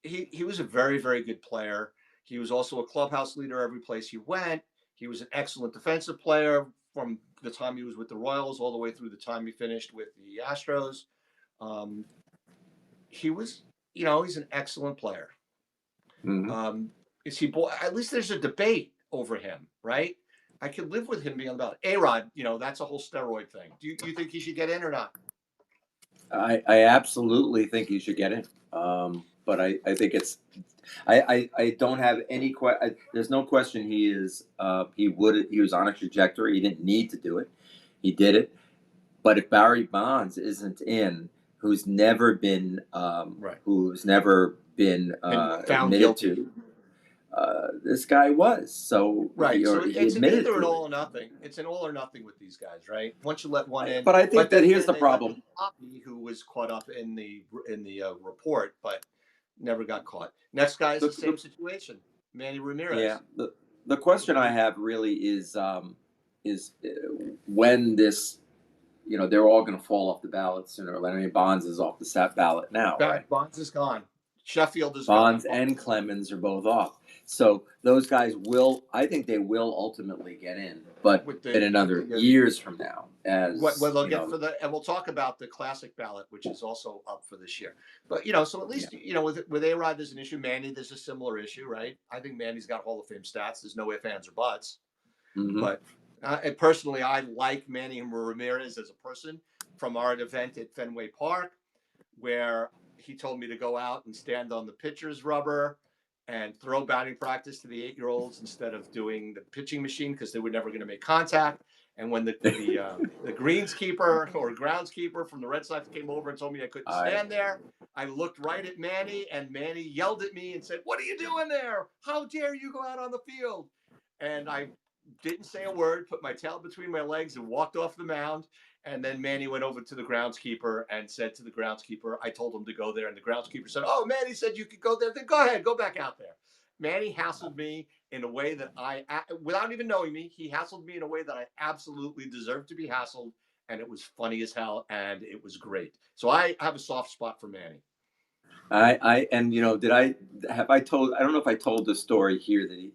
He was a very, very good player. He was also a clubhouse leader every place he went. He was an excellent defensive player from the time he was with the Royals all the way through the time he finished with the Astros. He was, he's an excellent player. Mm-hmm. Is he? At least there's a debate over him, right? I could live with him being on the ballot. A-Rod, that's a whole steroid thing. Do you think he should get in or not? I absolutely think he should get in. But I think I don't have any question. There's no question he was on a trajectory. He didn't need to do it. He did it. But if Barry Bonds isn't in, who's never been found admitted guilty to, this guy was. So right. So it's either an all it. or nothing. It's an all or nothing with these guys, right? Once you let one in, But I think that here's the problem. Poppy, who was caught up in the report, but never got caught. Next guy is the same situation. Manny Ramirez. Yeah. The question I have really is when this, they're all going to fall off the ballot sooner or later. I mean, Bonds is off the ballot now, right? Bonds is gone. Sheffield is Bonds gone. and Clemens are both off. So those guys I think they will ultimately get in, but in another years from now, as what they'll get and we'll talk about the classic ballot, which is also up for this year. But so at least with A-Rod, there's an issue. Manny, there's a similar issue, right? I think Manny's got Hall of Fame stats. There's no ifs, ands, or buts. Mm-hmm. But personally, I like Manny Ramirez as a person from our event at Fenway Park, where he told me to go out and stand on the pitcher's rubber and throw batting practice to the 8-year-olds instead of doing the pitching machine because they were never going to make contact. And when the greenskeeper or groundskeeper from the Red Sox came over and told me I couldn't stand there, I looked right at Manny, and Manny yelled at me and said, "What are you doing there? How dare you go out on the field?" And I didn't say a word, put my tail between my legs and walked off the mound. And then Manny went over to the groundskeeper and said to the groundskeeper, I told him to go there. And the groundskeeper said, "Oh, Manny said you could go there. Then go ahead, go back out there." Manny hassled me in a way that without even knowing me, he hassled me in a way that I absolutely deserved to be hassled. And it was funny as hell. And it was great. So I have a soft spot for Manny. And I told, I don't know if I told the story here that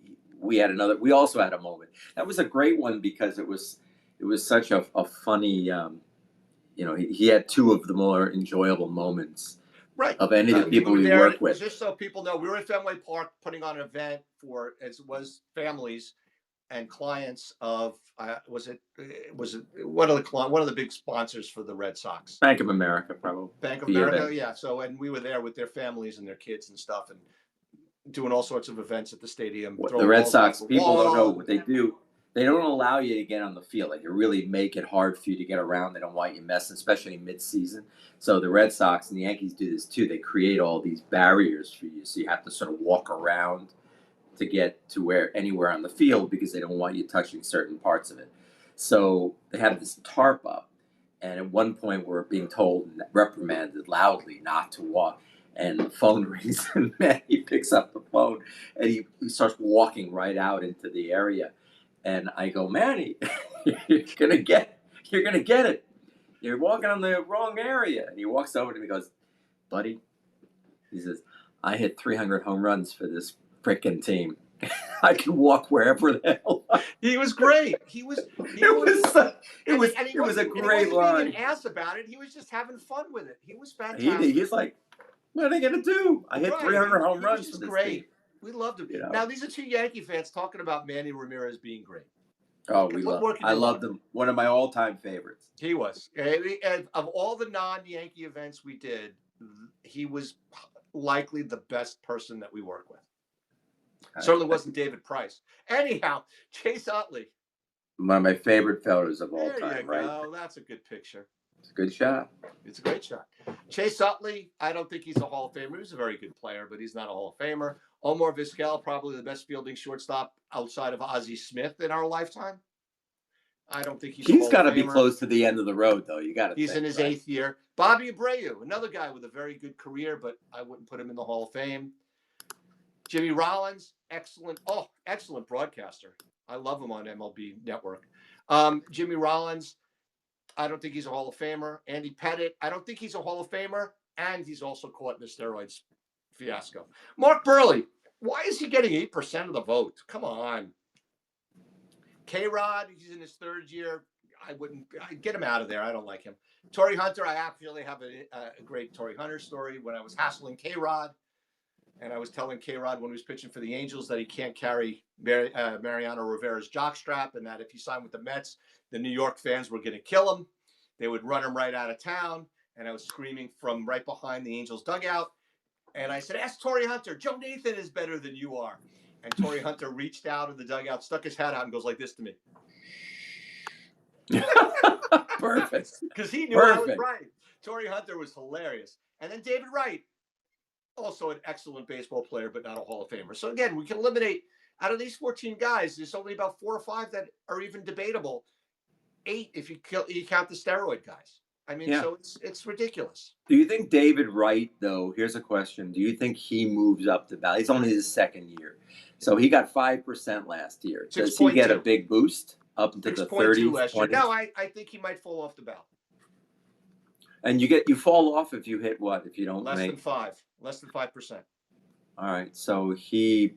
we also had a moment. That was a great one because it was such a funny, he had two of the more enjoyable moments Right. of any of the We people were we there, work with. just so people know, we were in Fenway Park putting on an event for, as it was, families and clients of, was it one of the big sponsors for the Red Sox, Bank of America, probably. Bank of B of America. A. Yeah. So, and we were there with their families and their kids and stuff, and doing all sorts of events at the stadium, The throwing Red balls off Sox, the people don't know wall. what they do. They don't allow you to get on the field. Like, they really make it hard for you to get around. They don't want you messing, especially mid-season. So the Red Sox and the Yankees do this too. They create all these barriers for you, so you have to sort of walk around to get to anywhere on the field because they don't want you touching certain parts of it. So they have this tarp up, and at one point we're being told and reprimanded loudly not to walk. And the phone rings, and man, he picks up the phone and he starts walking right out into the area. And I go, Manny, you're gonna get you're gonna get it. You're walking on the wrong area. And he walks over to me and goes, buddy, he says, I hit 300 home runs for this freaking team. I can walk wherever the hell. He was great. He was. It was a And he great wasn't being an line. ass about it. He was just having fun with it. He was fantastic. He's like, what are they gonna do? I hit Right. 300 home He was runs for just this team. great. We loved him. You know. Now, these are two Yankee fans talking about Manny Ramirez being great. Oh, What more can I you loved want? him. One of my all-time favorites. He was. And of all the non-Yankee events we did, he was likely the best person that we work with. Certainly wasn't David Price. Anyhow, Chase Utley. One of my favorite photos of all There you time, right? go. That's a good picture. It's a good shot. It's a great shot. Chase Utley, I don't think he's a Hall of Famer. He's a very good player, but he's not a Hall of Famer. Omar Vizquel, probably the best fielding shortstop outside of Ozzie Smith in our lifetime. I don't think he's a He's Hall of got to be Famer. close to the end of the road, though. You got to. He's in his eighth year. Bobby Abreu, another guy with a very good career, but I wouldn't put him in the Hall of Fame. Jimmy Rollins, excellent broadcaster. I love him on MLB Network. Jimmy Rollins, I don't think he's a Hall of Famer. Andy Pettitte, I don't think he's a Hall of Famer, and he's also caught in the steroids fiasco. Mark Burley, why is he getting 8% of the vote? Come on. K-Rod, he's in his third year. I'd get him out of there. I don't like him. Torrey Hunter, I actually have a great Torrey Hunter story. When I was hassling K-Rod, and I was telling K-Rod when he was pitching for the Angels that he can't carry Mariano Rivera's jockstrap, and that if he signed with the Mets, the New York fans were going to kill him. They would run him right out of town. And I was screaming from right behind the Angels dugout. And I said, ask Torrey Hunter. Joe Nathan is better than you are. And Torrey Hunter reached out of the dugout, stuck his head out, and goes like this to me. Perfect. Because he knew I was right. Torrey Hunter was hilarious. And then David Wright, also an excellent baseball player, but not a Hall of Famer. So again, we can eliminate, out of these 14 guys, there's only about 4 or 5 that are even debatable. 8 if you count the steroid guys. I mean, yeah. So it's ridiculous. Do you think David Wright, though, here's a question, do you think he moves up to ballot? He's only his second year. So he got 5% last year. Does he get a big boost up into the 30s? Last year. No, I think he might fall off the ballot. And you fall off if you hit what? If you don't less than 5%. All right. So he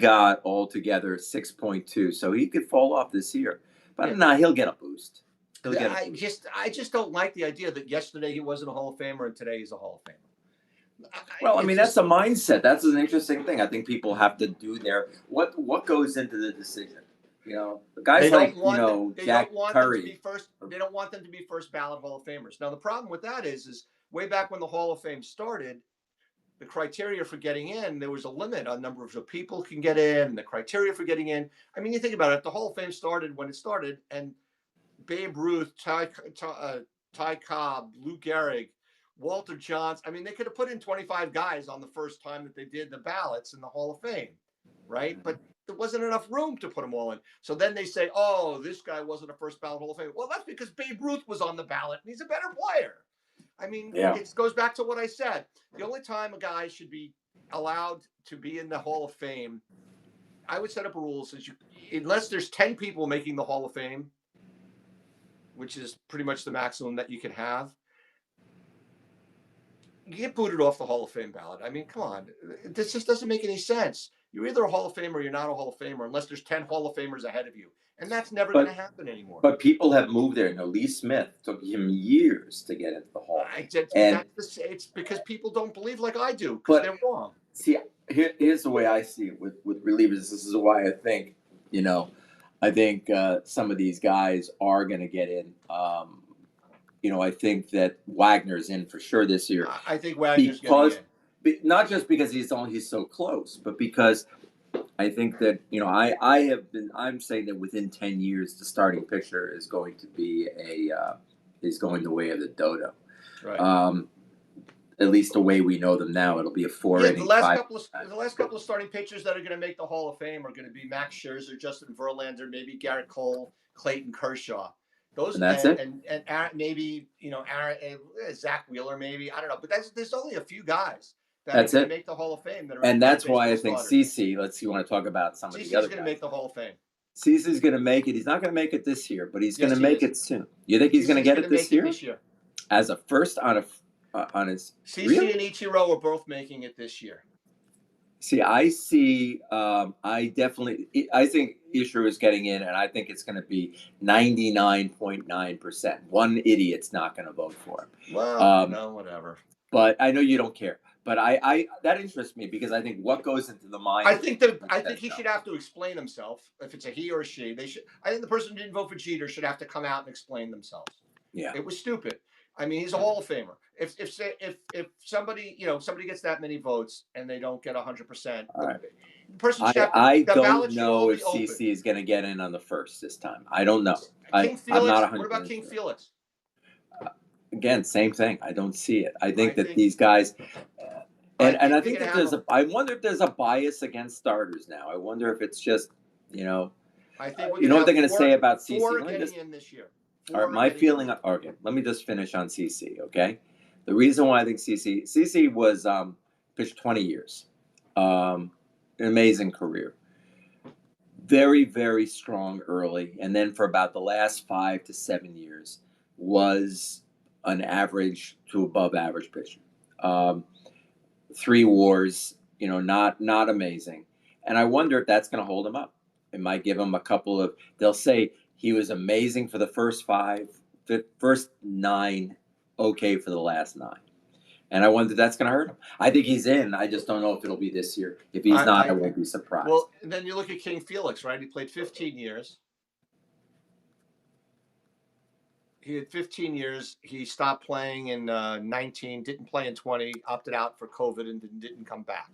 got altogether 6.2. So he could fall off this year. But he'll get a boost. I just don't like the idea that yesterday he wasn't a Hall of Famer and today he's a Hall of Famer. Well, I mean, that's a mindset. That's an interesting thing. I think people have to do what goes into the decision. The guys like Jack Curry. They don't want them to be first ballot Hall of Famers. Now the problem with that is way back when the Hall of Fame started, the criteria for getting in, there was a limit on number of people can get in. The criteria for getting in. I mean, you think about it. The Hall of Fame started when it started, and Babe Ruth, Ty Cobb, Lou Gehrig, Walter Johnson. I mean, they could have put in 25 guys on the first time that they did the ballots in the Hall of Fame, right? But there wasn't enough room to put them all in. So then they say, oh, this guy wasn't a first ballot Hall of Fame. Well, that's because Babe Ruth was on the ballot, and he's a better player. I mean, it goes back to what I said. The only time a guy should be allowed to be in the Hall of Fame, I would set up a rule unless there's 10 people making the Hall of Fame, which is pretty much the maximum that you can have. you get booted off the Hall of Fame ballot. I mean, come on, this just doesn't make any sense. You're either a Hall of Famer or you're not a Hall of Famer, unless there's 10 Hall of Famers ahead of you, and that's never going to But happen anymore. but people have moved there. No, Lee Smith took him years to get into the Hall, and It's because people don't believe like I do, because but they're wrong. see, here's the way I see it with relievers. This is why I think, I think some of these guys are going to get in. I think that Wagner's in for sure this year I think Wagner's getting in. Not just because he's so close, but because I think that I'm saying that within 10 years the starting pitcher is going to be is going the way of the dodo. Right. At least the way we know them now, it'll be a 4-inning. The last couple of starting pitchers that are going to make the Hall of Fame are going to be Max Scherzer, Justin Verlander, maybe Garrett Cole, Clayton Kershaw. And that's it. And Aaron, maybe Zach Wheeler, maybe, I don't know, but there's only a few guys that are going to make the Hall of Fame. And that's why I think CC. Let's see. You want to talk about some of the other guys? CC's going to make the Hall of Fame. CC's going to make it. He's not going to make it this year, but he's going to make it soon. You think he's going to get it this year? As a first on his CC really? And Ichiro are both making it this year. See, I see. I think Ichiro is getting in, and I think it's going to be 99.9%. One idiot's not going to vote for him. Well, no, whatever. But I know you don't care. But I that interests me because I think what goes into the mind. I think he should have to explain himself. If it's a he or a she, they should. I think the person who didn't vote for Jeter should have to come out and explain themselves. Yeah, it was stupid. I mean, he's a Hall of Famer. If somebody gets that many votes and they don't get 100%, right. The person should I don't know if CC is going to get in on the first this time. I don't know. King Felix, I'm not 100%. What about King Felix? Again, same thing. I don't see it. I think these guys, and I think that I wonder if there's a bias against starters now. I wonder if it's just, I think what they're going to say about CC. Four getting in this year. All right, my feeling. Okay, let me just finish on CC. Okay, the reason why I think CC was pitched 20 years, an amazing career, very very strong early, and then for about the last 5 to 7 years was an average to above average pitcher. 3 WARs, not amazing, and I wonder if that's going to hold him up. It might give him a couple of. They'll say. He was amazing for the first 5, the first 9, okay for the last 9. And I wonder if that's going to hurt him. I think he's in. I just don't know if it'll be this year. If he's not, I won't be surprised. Well, then you look at King Felix, right? He played 15 years. He had 15 years. He stopped playing in 19, didn't play in 20, opted out for COVID and didn't come back,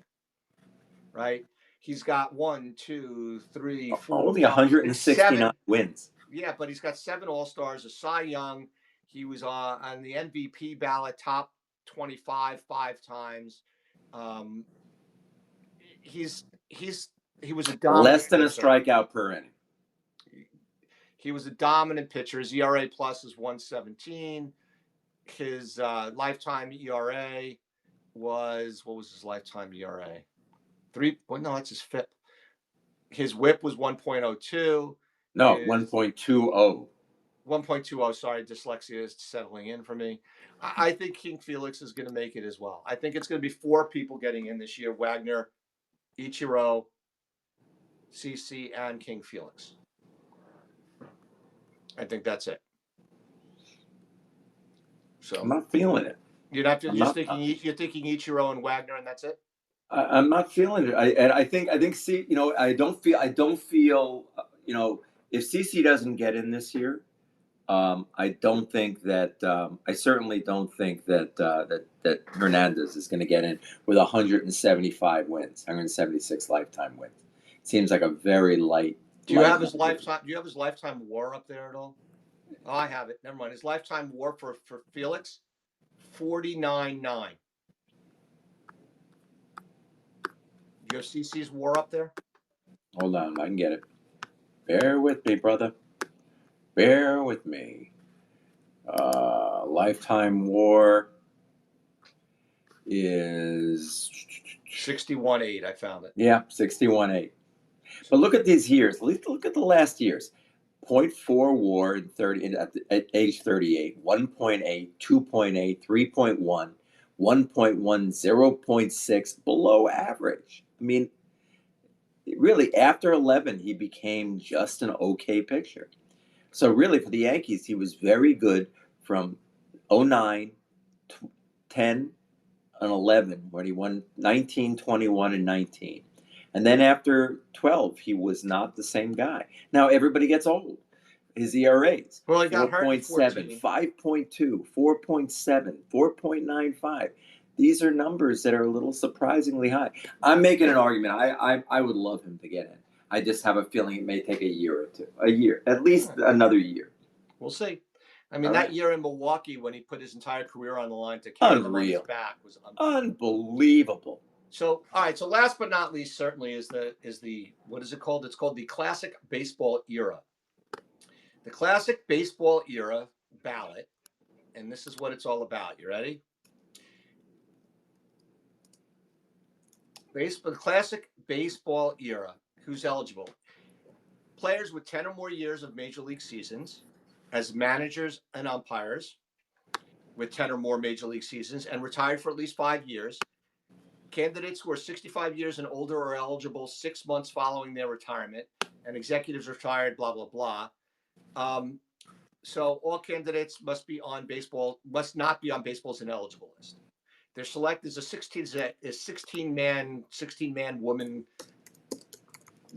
right? He's got 1, 2, 3, 4. Only 169 wins. Yeah, but he's got 7 All-Stars, a Cy Young. He was on the MVP ballot, top 25 5 times. He was a dominant less than pitcher. A strikeout per inning. He was a dominant pitcher. His ERA plus is 117. His lifetime ERA was, what was his lifetime ERA? 3. Well, no, that's his FIP. His WHIP was 1.02. No, 1.20. 1.20. Sorry, dyslexia is settling in for me. I think King Felix is going to make it as well. I think it's going to be 4 people getting in this year: Wagner, Ichiro, CC, and King Felix. I think that's it. So I'm not feeling it. You're not. You're thinking Ichiro and Wagner, and that's it. I'm not feeling it. I think I don't feel if CC doesn't get in this year, I don't think that I certainly don't think that that Hernandez is going to get in with 175 wins, 176 lifetime wins. Seems like a very light. Do you have his lifetime? Do you have his lifetime WAR up there at all? Oh, I have it. Never mind. His lifetime WAR for Felix, 49.9. You have CC's WAR up there? Hold on, I can get it. Bear with me, brother. Bear with me. Lifetime WAR is 61.8. I found it. Yeah, 61.8. But look at these years. Look at the last years. 0.4 WAR at age 38, 1.8, 2.8, 3.1, 1.1, 0.6, below average. I mean, really, after 11, he became just an okay pitcher. So really, for the Yankees, he was very good from '09, 10, and 11, when he won 19, 21, and 19. And then after 12, he was not the same guy. Now, everybody gets old. His ERAs, Well, he got hurt in 4.7, 14. 5.2, 4.7, 4.95. These are numbers that are a little surprisingly high. I'm making an argument. I would love him to get in. I just have a feeling it may take a year or two. A year. At least another year. We'll see. I mean, All that right. year in Milwaukee when he put his entire career on the line to carry them on his Unreal. back was Unbelievable. So, all right. So, last but not least, certainly is the what is it called? It's called the Classic Baseball Era. The Classic Baseball Era ballot, and this is what it's all about. You ready? The Classic Baseball Era. Who's eligible? Players with 10 or more years of major league seasons as managers and umpires with 10 or more major league seasons and retired for at least 5 years. Candidates who are 65 years and older are eligible 6 months following their retirement, and executives retired, blah, blah, blah. So all candidates must not be on baseball's ineligible list. Their select is a 16 man woman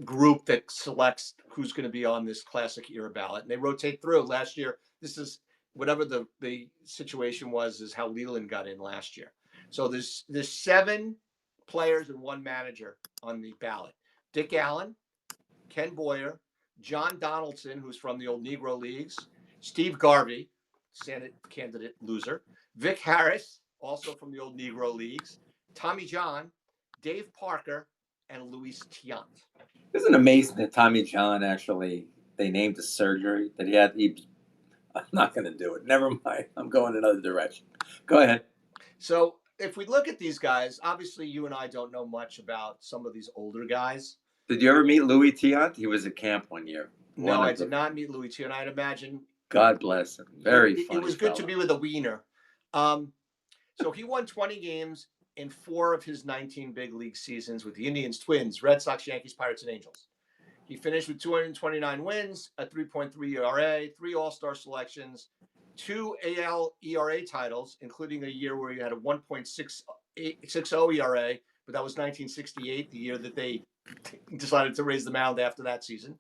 group that selects who's going to be on this Classic Era ballot, and they rotate through. Last year, this is whatever the situation was, is how Leland got in last year. So there's 7 players and 1 manager on the ballot: Dick Allen, Ken Boyer, John Donaldson, who's from the old Negro Leagues, Steve Garvey, Senate candidate loser, Vic Harris, also from the old Negro Leagues, Tommy John, Dave Parker, and Luis Tiant. Isn't it amazing that Tommy John actually, they named a surgery that he had? I'm not going to do it. Never mind. I'm going another direction. Go ahead. So if we look at these guys, obviously you and I don't know much about some of these older guys. Did you ever meet Louis Tiant? He was at camp one year. No, I did not meet Louis Tiant. I'd imagine. God bless him. Very funny. It was good to be with a wiener. So he won 20 games in 4 of his 19 big league seasons with the Indians, Twins, Red Sox, Yankees, Pirates, and Angels. He finished with 229 wins, a 3.3 ERA, 3 All-Star selections, 2 AL ERA titles, including a year where he had a 1.60 ERA, but that was 1968, the year that they decided to raise the mound after that season.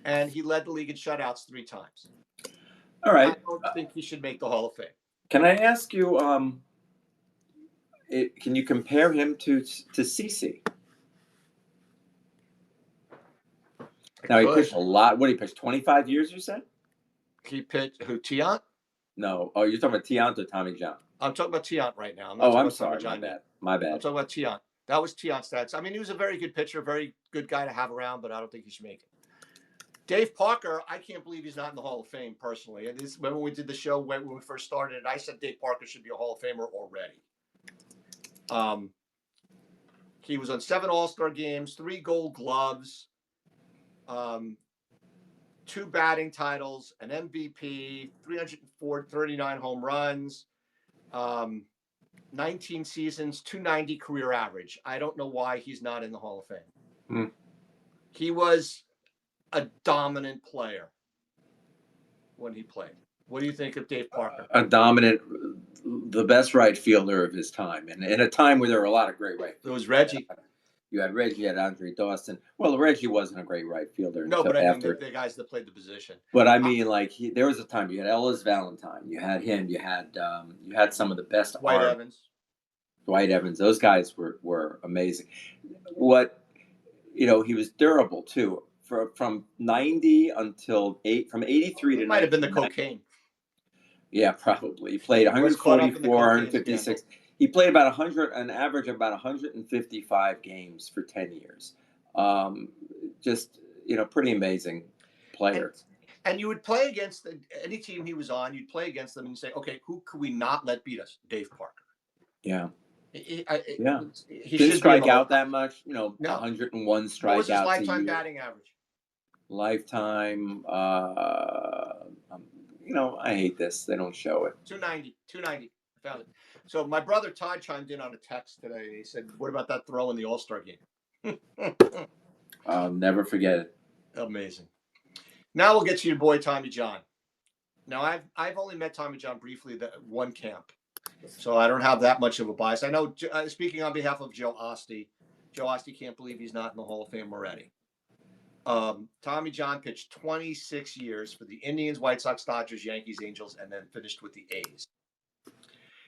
And he led the league in shutouts 3 times. All right. I don't think he should make the Hall of Fame. Can I ask you, can you compare him to CeCe? Now, he pitched a lot. What, he pitched 25 years, you said? He pitched who, Tiant? No. Oh, you're talking about Tiant or Tommy John? I'm talking about Tiant right now. I'm sorry. My bad. I'm talking about Tiant. That was Tiant's stats. I mean, he was a very good pitcher, very good guy to have around, but I don't think he should make it. Dave Parker, I can't believe he's not in the Hall of Fame personally. And this, when we did the show when we first started, I said Dave Parker should be a Hall of Famer already. He was on 7 All-Star games, 3 Gold Gloves, 2 batting titles, an MVP, 39 home runs, 19 seasons, 290 career average. I don't know why he's not in the Hall of Fame. He was a dominant player when he played. What do you think of Dave Parker? A dominant, the best right fielder of his time. And in a time where there were a lot of great right fielders. It was Reggie. You had Reggie, you had Andre Dawson. Well, Reggie wasn't a great right fielder. No, but I mean the guys that played the position. But I mean, like, there was a time you had Ellis Valentine, you had him, you had some of the best. Dwight Evans. Those guys were amazing. He was durable too. From 90 until from 83 to 90. Might have been the cocaine. Yeah, probably. He played 144, 156. He played about an average of about 155 games for 10 years. Just, pretty amazing player. And you would play against any team he was on, you'd play against them and say, okay, who could we not let beat us? Dave Parker. Yeah. He didn't strike out that much, 101 strikeouts. What was his lifetime batting average? Lifetime, I hate this. They don't show it. 290. I found it. So my brother Todd chimed in on a text today. He said, "What about that throw in the All-Star game?" I'll never forget it. Amazing. Now we'll get to your boy Tommy John. Now I've only met Tommy John briefly at one camp, so I don't have that much of a bias. I know, speaking on behalf of Joe Ostie can't believe he's not in the Hall of Fame already. Tommy John pitched 26 years for the Indians, White Sox, Dodgers, Yankees, Angels, and then finished with the A's.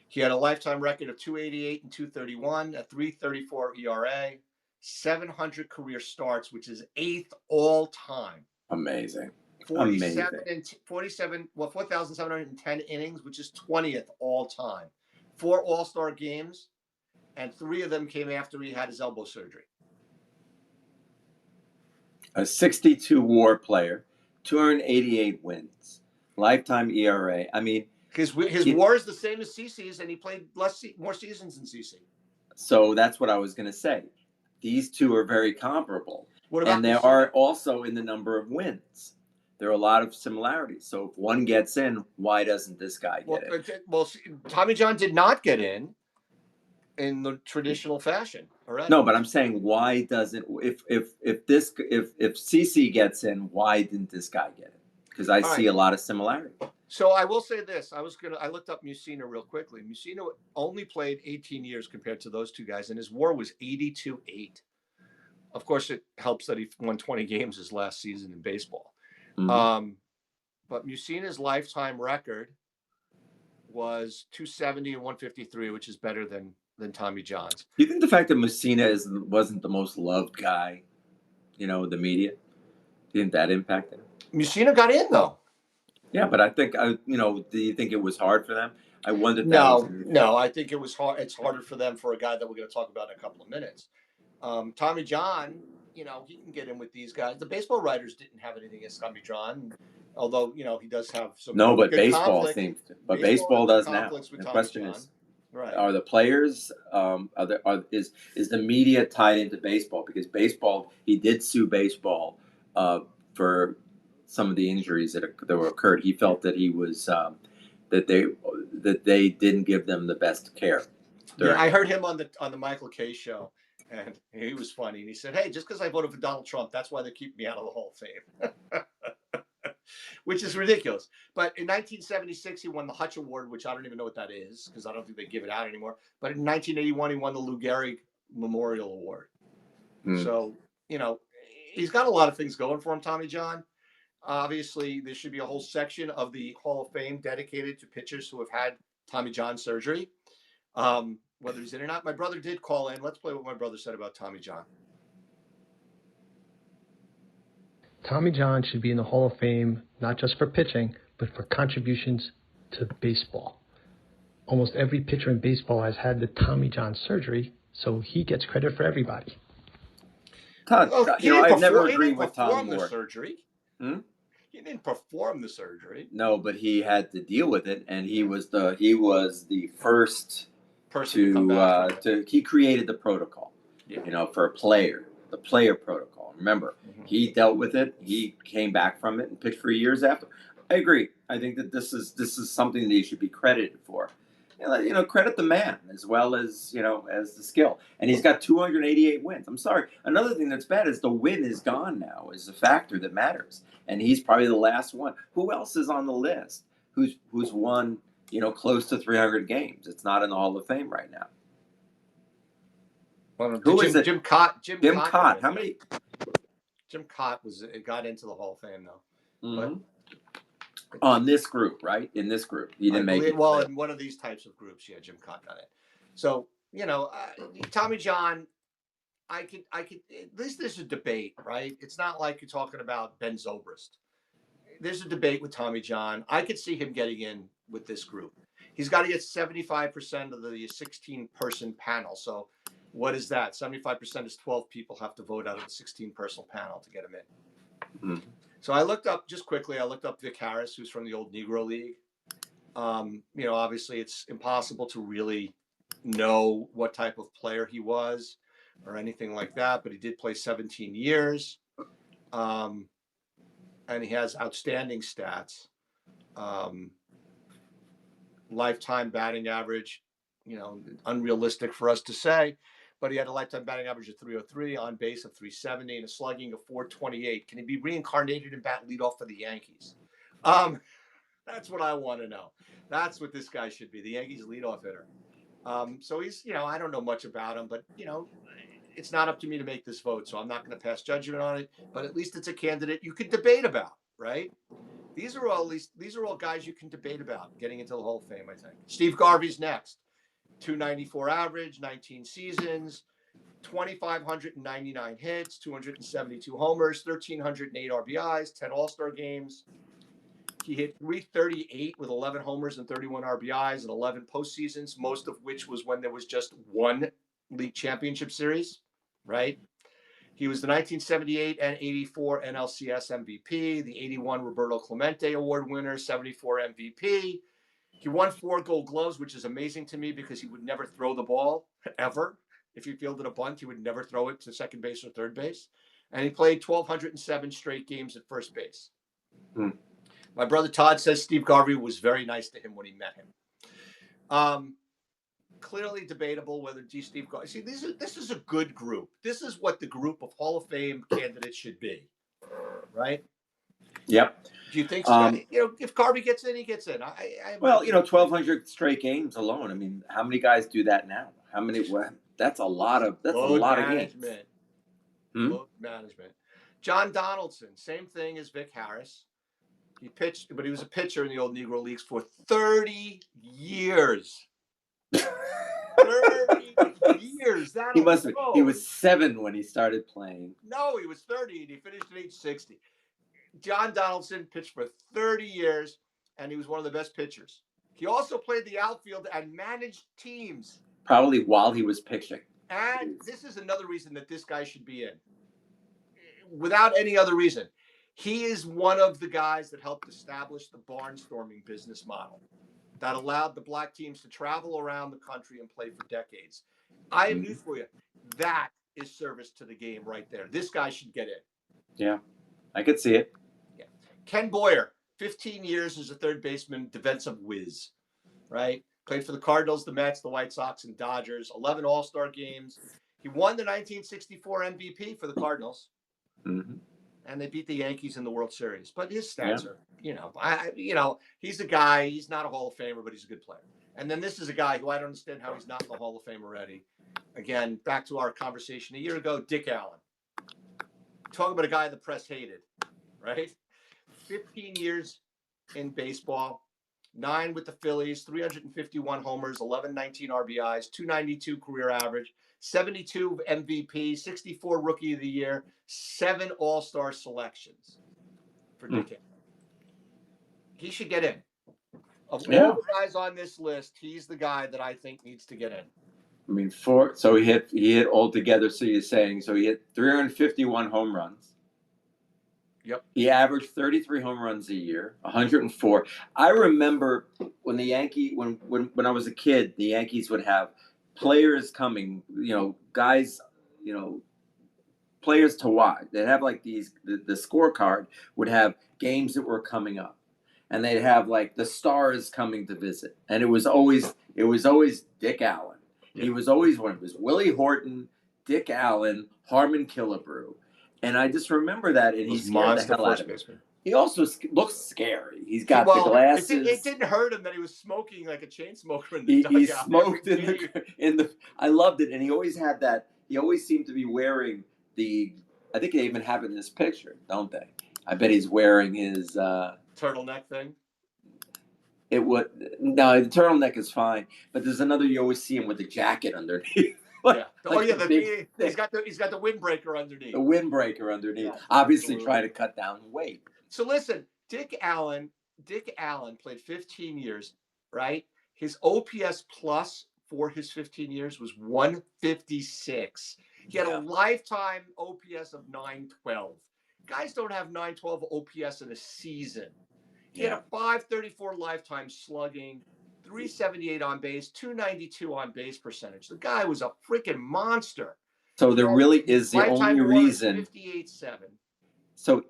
He had a lifetime record of 288 and 231, a 3.34 ERA, 700 career starts, which is 8th all time. Amazing. 4,710 innings, which is 20th all time. 4 All-Star games, and 3 of them came after he had his elbow surgery. A 62 WAR player, 288 wins, lifetime ERA. I mean, his WAR is the same as CC's, and he played more seasons than CC. So that's what I was going to say. These two are very comparable, and they Messina? are also in the number of wins. There are a lot of similarities. So if one gets in, why doesn't this guy get in? Well, Tommy John did not get in the traditional fashion. Already. No, but I'm saying, why doesn't if CC gets in, why didn't this guy get in? Because I see a lot of similarity. So I will say this: I looked up Messina real quickly. Messina only played 18 years compared to those two guys, and his WAR was 82.8. Of course, it helps that he won 20 games his last season in baseball. Mm-hmm. But Messina's lifetime record was 270 and 153, which is better than Tommy John's. Do you think the fact that Messina wasn't the most loved guy, the media, do you think that impacted him? Messina got in though. Yeah, but I think do you think it was hard for them? I wondered. No, I think it was hard. It's harder for them for a guy that we're going to talk about in a couple of minutes. Tommy John, he can get in with these guys. The baseball writers didn't have anything against Tommy John, although he does have some. No, but baseball seems to. But baseball does now. The question is, right? Are the players? Is the media tied into baseball? Because baseball, he did sue baseball for some of the injuries that were occurred. He felt that he was that they didn't give them the best care. Yeah, I heard him on the Michael Kay show, and he was funny. And he said, "Hey, just because I voted for Donald Trump, that's why they keep me out of the Hall of Fame," which is ridiculous. But in 1976, he won the Hutch Award, which I don't even know what that is because I don't think they give it out anymore. But in 1981, he won the Lou Gehrig Memorial Award. So he's got a lot of things going for him, Tommy John. Obviously, there should be a whole section of the Hall of Fame dedicated to pitchers who have had Tommy John surgery. Whether he's in or not, my brother did call in. Let's play what my brother said about Tommy John. Tommy John should be in the Hall of Fame, not just for pitching, but for contributions to baseball. Almost every pitcher in baseball has had the Tommy John surgery, so he gets credit for everybody. Todd, I've never agreed with Tom Moore. Surgery. He didn't perform the surgery. No, but he had to deal with it, and he was the first person he created the protocol. Yeah. For a player, the player protocol. Remember, he dealt with it. He came back from it and pitched for years after. I agree. I think that this is something that he should be credited for. Credit the man as well as as the skill. And he's got 288 wins. I'm sorry. Another thing that's bad is the win is gone now. Is a factor that matters, and he's probably the last one. Who else is on the list? Who's won close to 300 games? It's not in the Hall of Fame right now. Well, who is it? Jim Cott. Jim Cott. How many? Jim Cott got into the Hall of Fame though. Mm-hmm. On this group, right? In this group, he didn't make it. Well, in one of these types of groups, yeah, Jim Cott got it. So Tommy John, I could. At least there's a debate, right? It's not like you're talking about Ben Zobrist. There's a debate with Tommy John. I could see him getting in with this group. He's got to get 75% of the 16-person panel. So, what is that? 75% is 12 people have to vote out of the 16-person panel to get him in. Mm-hmm. So I looked up Vic Harris, who's from the old Negro League. Obviously it's impossible to really know what type of player he was or anything like that, but he did play 17 years. And he has outstanding stats. Lifetime batting average unrealistic for us to say, but he had a lifetime batting average of 303, on base of 370, and a slugging of 428. Can he be reincarnated and bat leadoff for the Yankees? That's what I want to know. That's what this guy should be, the Yankees leadoff hitter. So he's, I don't know much about him, but it's not up to me to make this vote, so I'm not going to pass judgment on it. But at least it's a candidate you could debate about, right? These are all guys you can debate about getting into the Hall of Fame, I think. Steve Garvey's next. 294 average, 19 seasons, 2,599 hits, 272 homers, 1,308 RBIs, 10 All-Star games. He hit 338 with 11 homers and 31 RBIs and 11 postseasons, most of which was when there was just one league championship series, right? He was the 1978 and 84 NLCS MVP, the 81 Roberto Clemente Award winner, 74 MVP. He won 4 Gold Gloves, which is amazing to me because he would never throw the ball, ever. If he fielded a bunt, he would never throw it to second base or third base. And he played 1,207 straight games at first base. My brother Todd says Steve Garvey was very nice to him when he met him. Clearly debatable whether Steve Garvey. See, this is a good group. This is what the group of Hall of Fame candidates should be, right? Yep. Do you think so? If Garvey gets in, he gets in. 1,200 straight games alone. I mean, how many guys do that now? How many? That's a lot of. That's Load a lot management. of games. Load management. John Donaldson, same thing as Vic Harris. He pitched, but he was a pitcher in the old Negro Leagues for 30 years. 30 years. He must have. He was 7 when he started playing. No, he was 30 and he finished at age 60. John Donaldson pitched for 30 years, and he was one of the best pitchers. He also played the outfield and managed teams. Probably while he was pitching. And this is another reason that this guy should be in. Without any other reason. He is one of the guys that helped establish the barnstorming business model that allowed the black teams to travel around the country and play for decades. I have news for you. That is service to the game right there. This guy should get in. Yeah, I could see it. Yeah. Ken Boyer, 15 years as a third baseman, defensive whiz, right? Played for the Cardinals, the Mets, the White Sox, and Dodgers, 11 All-Star games. He won the 1964 MVP for the Cardinals. And they beat the Yankees in the World Series. But his stats are, he's a guy. He's not a Hall of Famer, but he's a good player. And then this is a guy who I don't understand how he's not in the Hall of Fame already. Again, back to our conversation a year ago, Dick Allen. Talk about a guy the press hated, right? 15 years in baseball, 9 with the Phillies, 351 homers, 1119 RBIs, 292 career average, 72 MVP, 64 Rookie of the Year, 7 All-Star selections for Dick Allen. He should get in. Of all the guys on this list, he's the guy that I think needs to get in. I mean, so he hit altogether. So you're saying he hit 351 home runs. Yep. He averaged 33 home runs a year, 104. I remember when when I was a kid, the Yankees would have players coming, guys, players to watch. They'd have like the scorecard would have games that were coming up, and they'd have like the stars coming to visit, and it was always Dick Allen. Yeah. He was always one. It was Willie Horton, Dick Allen, Harmon Killebrew. And I just remember that, and he scared the hell out of me. He also looks scary. He's got the glasses. It didn't hurt him that he was smoking like a chain smoker in the dugout. He smoked in the. I loved it, and he always had that. He always seemed to be wearing the. I think they even have it in this picture, don't they? I bet he's wearing his turtleneck thing. The turtleneck is fine, but there's another. You always see him with the jacket underneath. He's got the windbreaker underneath. The windbreaker underneath. Yeah, obviously trying to cut down weight. So listen, Dick Allen played 15 years, right? His OPS plus for his 15 years was 156. He had a lifetime OPS of 912. Guys don't have 912 OPS in a season. He had a 534 lifetime slugging, 378 on base, 292 on base percentage. The guy was a freaking monster. So there really is the only reason. 58-7. So,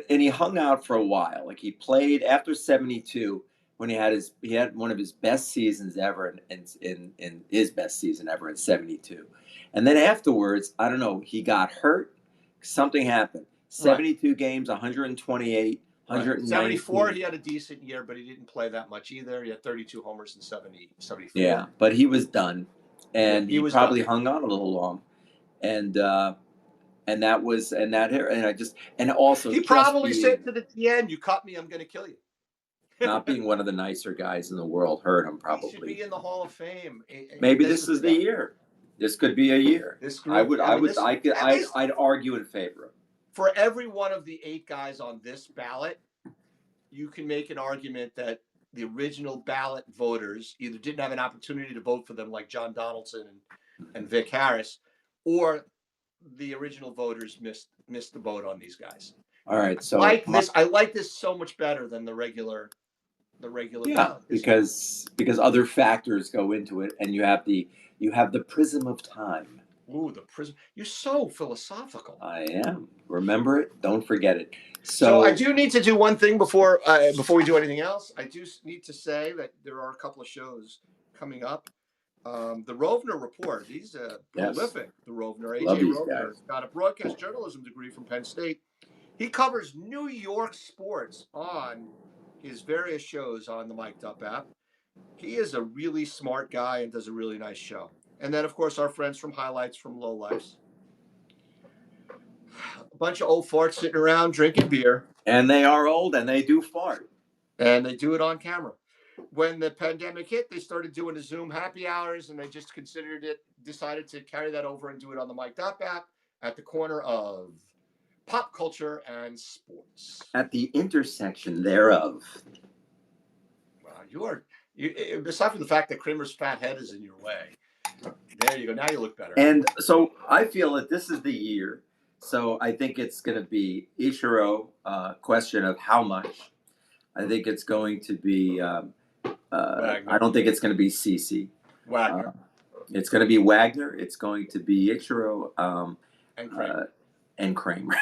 and he hung out for a while. Like he played after 72. when he had one of his best seasons ever in his best season ever in 72. And then afterwards, I don't know, he got hurt, something happened. 72 games, 128, Right. 119. 74, he had a decent year, but he didn't play that much either. He had 32 homers in 74. Yeah, but he was done, and he he was probably done. hung on a little long, and that was and that and I just and also He just probably being, said to the end, "You cut me, I'm going to kill you." not being one of the nicer guys in the world hurt him He probably. should be in the Hall of Fame. Maybe this is the year. This could be a year. This group, I'd argue in favor of it. For every one of the 8 guys on this ballot, you can make an argument that the original ballot voters either didn't have an opportunity to vote for them, like John Donaldson and Vic Harris, or the original voters missed the boat on these guys. All right, so I like this so much better than the regular ballot. because other factors go into it, and you have the prism of time. Ooh, the prism. You're so philosophical. I am. Remember it. Don't forget it. So I do need to do one thing before we do anything else. I do need to say that there are a couple of shows coming up. The Rovner Report. He's prolific. The Rovner, AJ Rovner, has got a broadcast journalism degree from Penn State. He covers New York sports on his various shows on the Mic'd Up app. He is a really smart guy and does a really nice show. And then, of course, our friends from Highlights from Lowlifes. A bunch of old farts sitting around drinking beer. And they are old and they do fart. And they do it on camera. When the pandemic hit, they started doing the Zoom happy hours, and they just decided to carry that over and do it on the Mic'd Up app at the corner of pop culture and sports. At the intersection thereof. Wow, aside from the fact that Kramer's fat head is in your way. There you go. Now you look better. And so I feel that this is the year. So I think it's going to be Ichiro, question of how much. I think it's going to be, I don't think it's going to be CC. Wagner. It's going to be Wagner. It's going to be Ichiro and Kramer.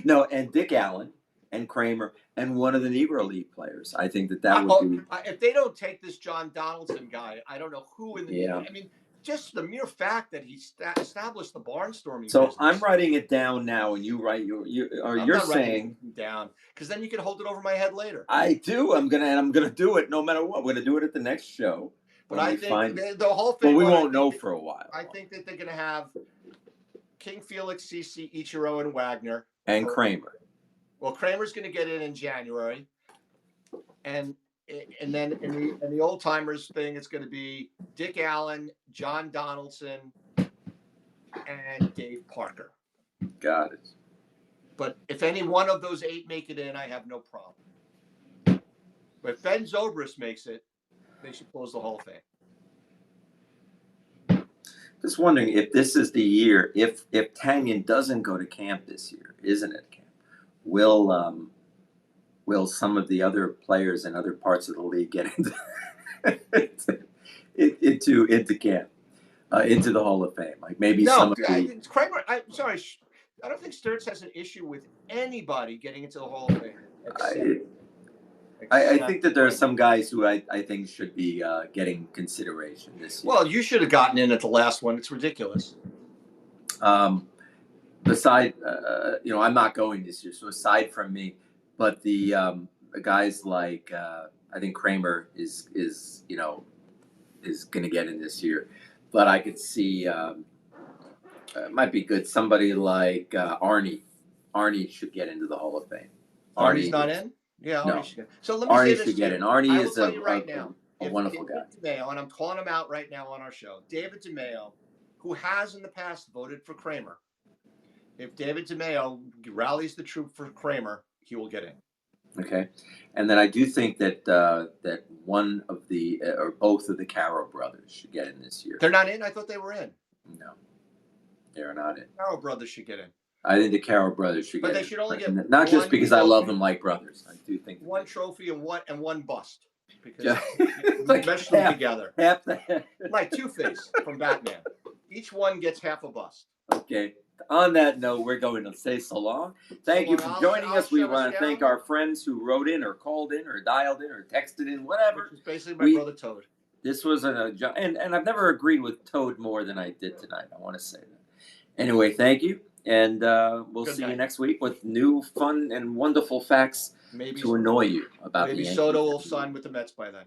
No, and Dick Allen and Kramer and one of the Negro League players. I think that would be. If they don't take this John Donaldson guy, I don't know who in the. I mean, just the mere fact that he established the barnstorming. So business. I'm writing it down now, and you write you're saying down, because then you can hold it over my head later. I do. I'm gonna do it no matter what. We're gonna do it at the next show. But I think the whole thing. Well, we won't know for a while. I think that they're gonna have King, Felix, CC, Ichiro, and Wagner and Kramer. Well, Kramer's gonna get in January, and then in the old timers thing, it's going to be Dick Allen, John Donaldson, and Dave Parker. Got it. But if any one of those 8 make it in, I have no problem. But if Ben Zobrist makes it, they should close the Hall of Fame. Just wondering if this is the year, if Tanyan doesn't go to camp this year, isn't it camp? Will some of the other players in other parts of the league get into camp, into the Hall of Fame? Like maybe some of the Kramer. I'm sorry, I don't think Sturz has an issue with anybody getting into the Hall of Fame. I think that there are some guys who I think should be getting consideration this year. Well, you should have gotten in at the last one. It's ridiculous. Aside, I'm not going this year. So aside from me, but the guys like I think Kramer is going to get in this year, but I could see it might be good. Somebody like Arnie should get into the Hall of Fame. Arnie's not in. Yeah, no. Arnie should get. So let me Arnie say should get in. Arnie is a David wonderful guy. DeMayo, and I'm calling him out right now on our show. David DeMayo, who has in the past voted for Kramer. If David DeMayo rallies the troop for Kramer, he will get in. Okay, and then I do think that that one of the or both of the Caro brothers should get in this year. They're not in? I thought they were in. No, they're not in. Caro brothers should get in. I think the Caro brothers should get in. But they should only get not just because I love them like brothers. I do think one trophy and one bust. Because like mesh them together. Half the like Two-Face from Batman. Each one gets half a bust. Okay. On that note, we're going to say so long. Thank you for joining us. We want to thank our friends who wrote in or called in or dialed in or texted in, whatever. Which is basically my brother Toad. This was and I've never agreed with Toad more than I did tonight. I want to say that. Anyway, thank you, and we'll see you next week with new, fun, and wonderful facts to annoy you about the Yankees. Maybe Soto will sign with the Mets by then.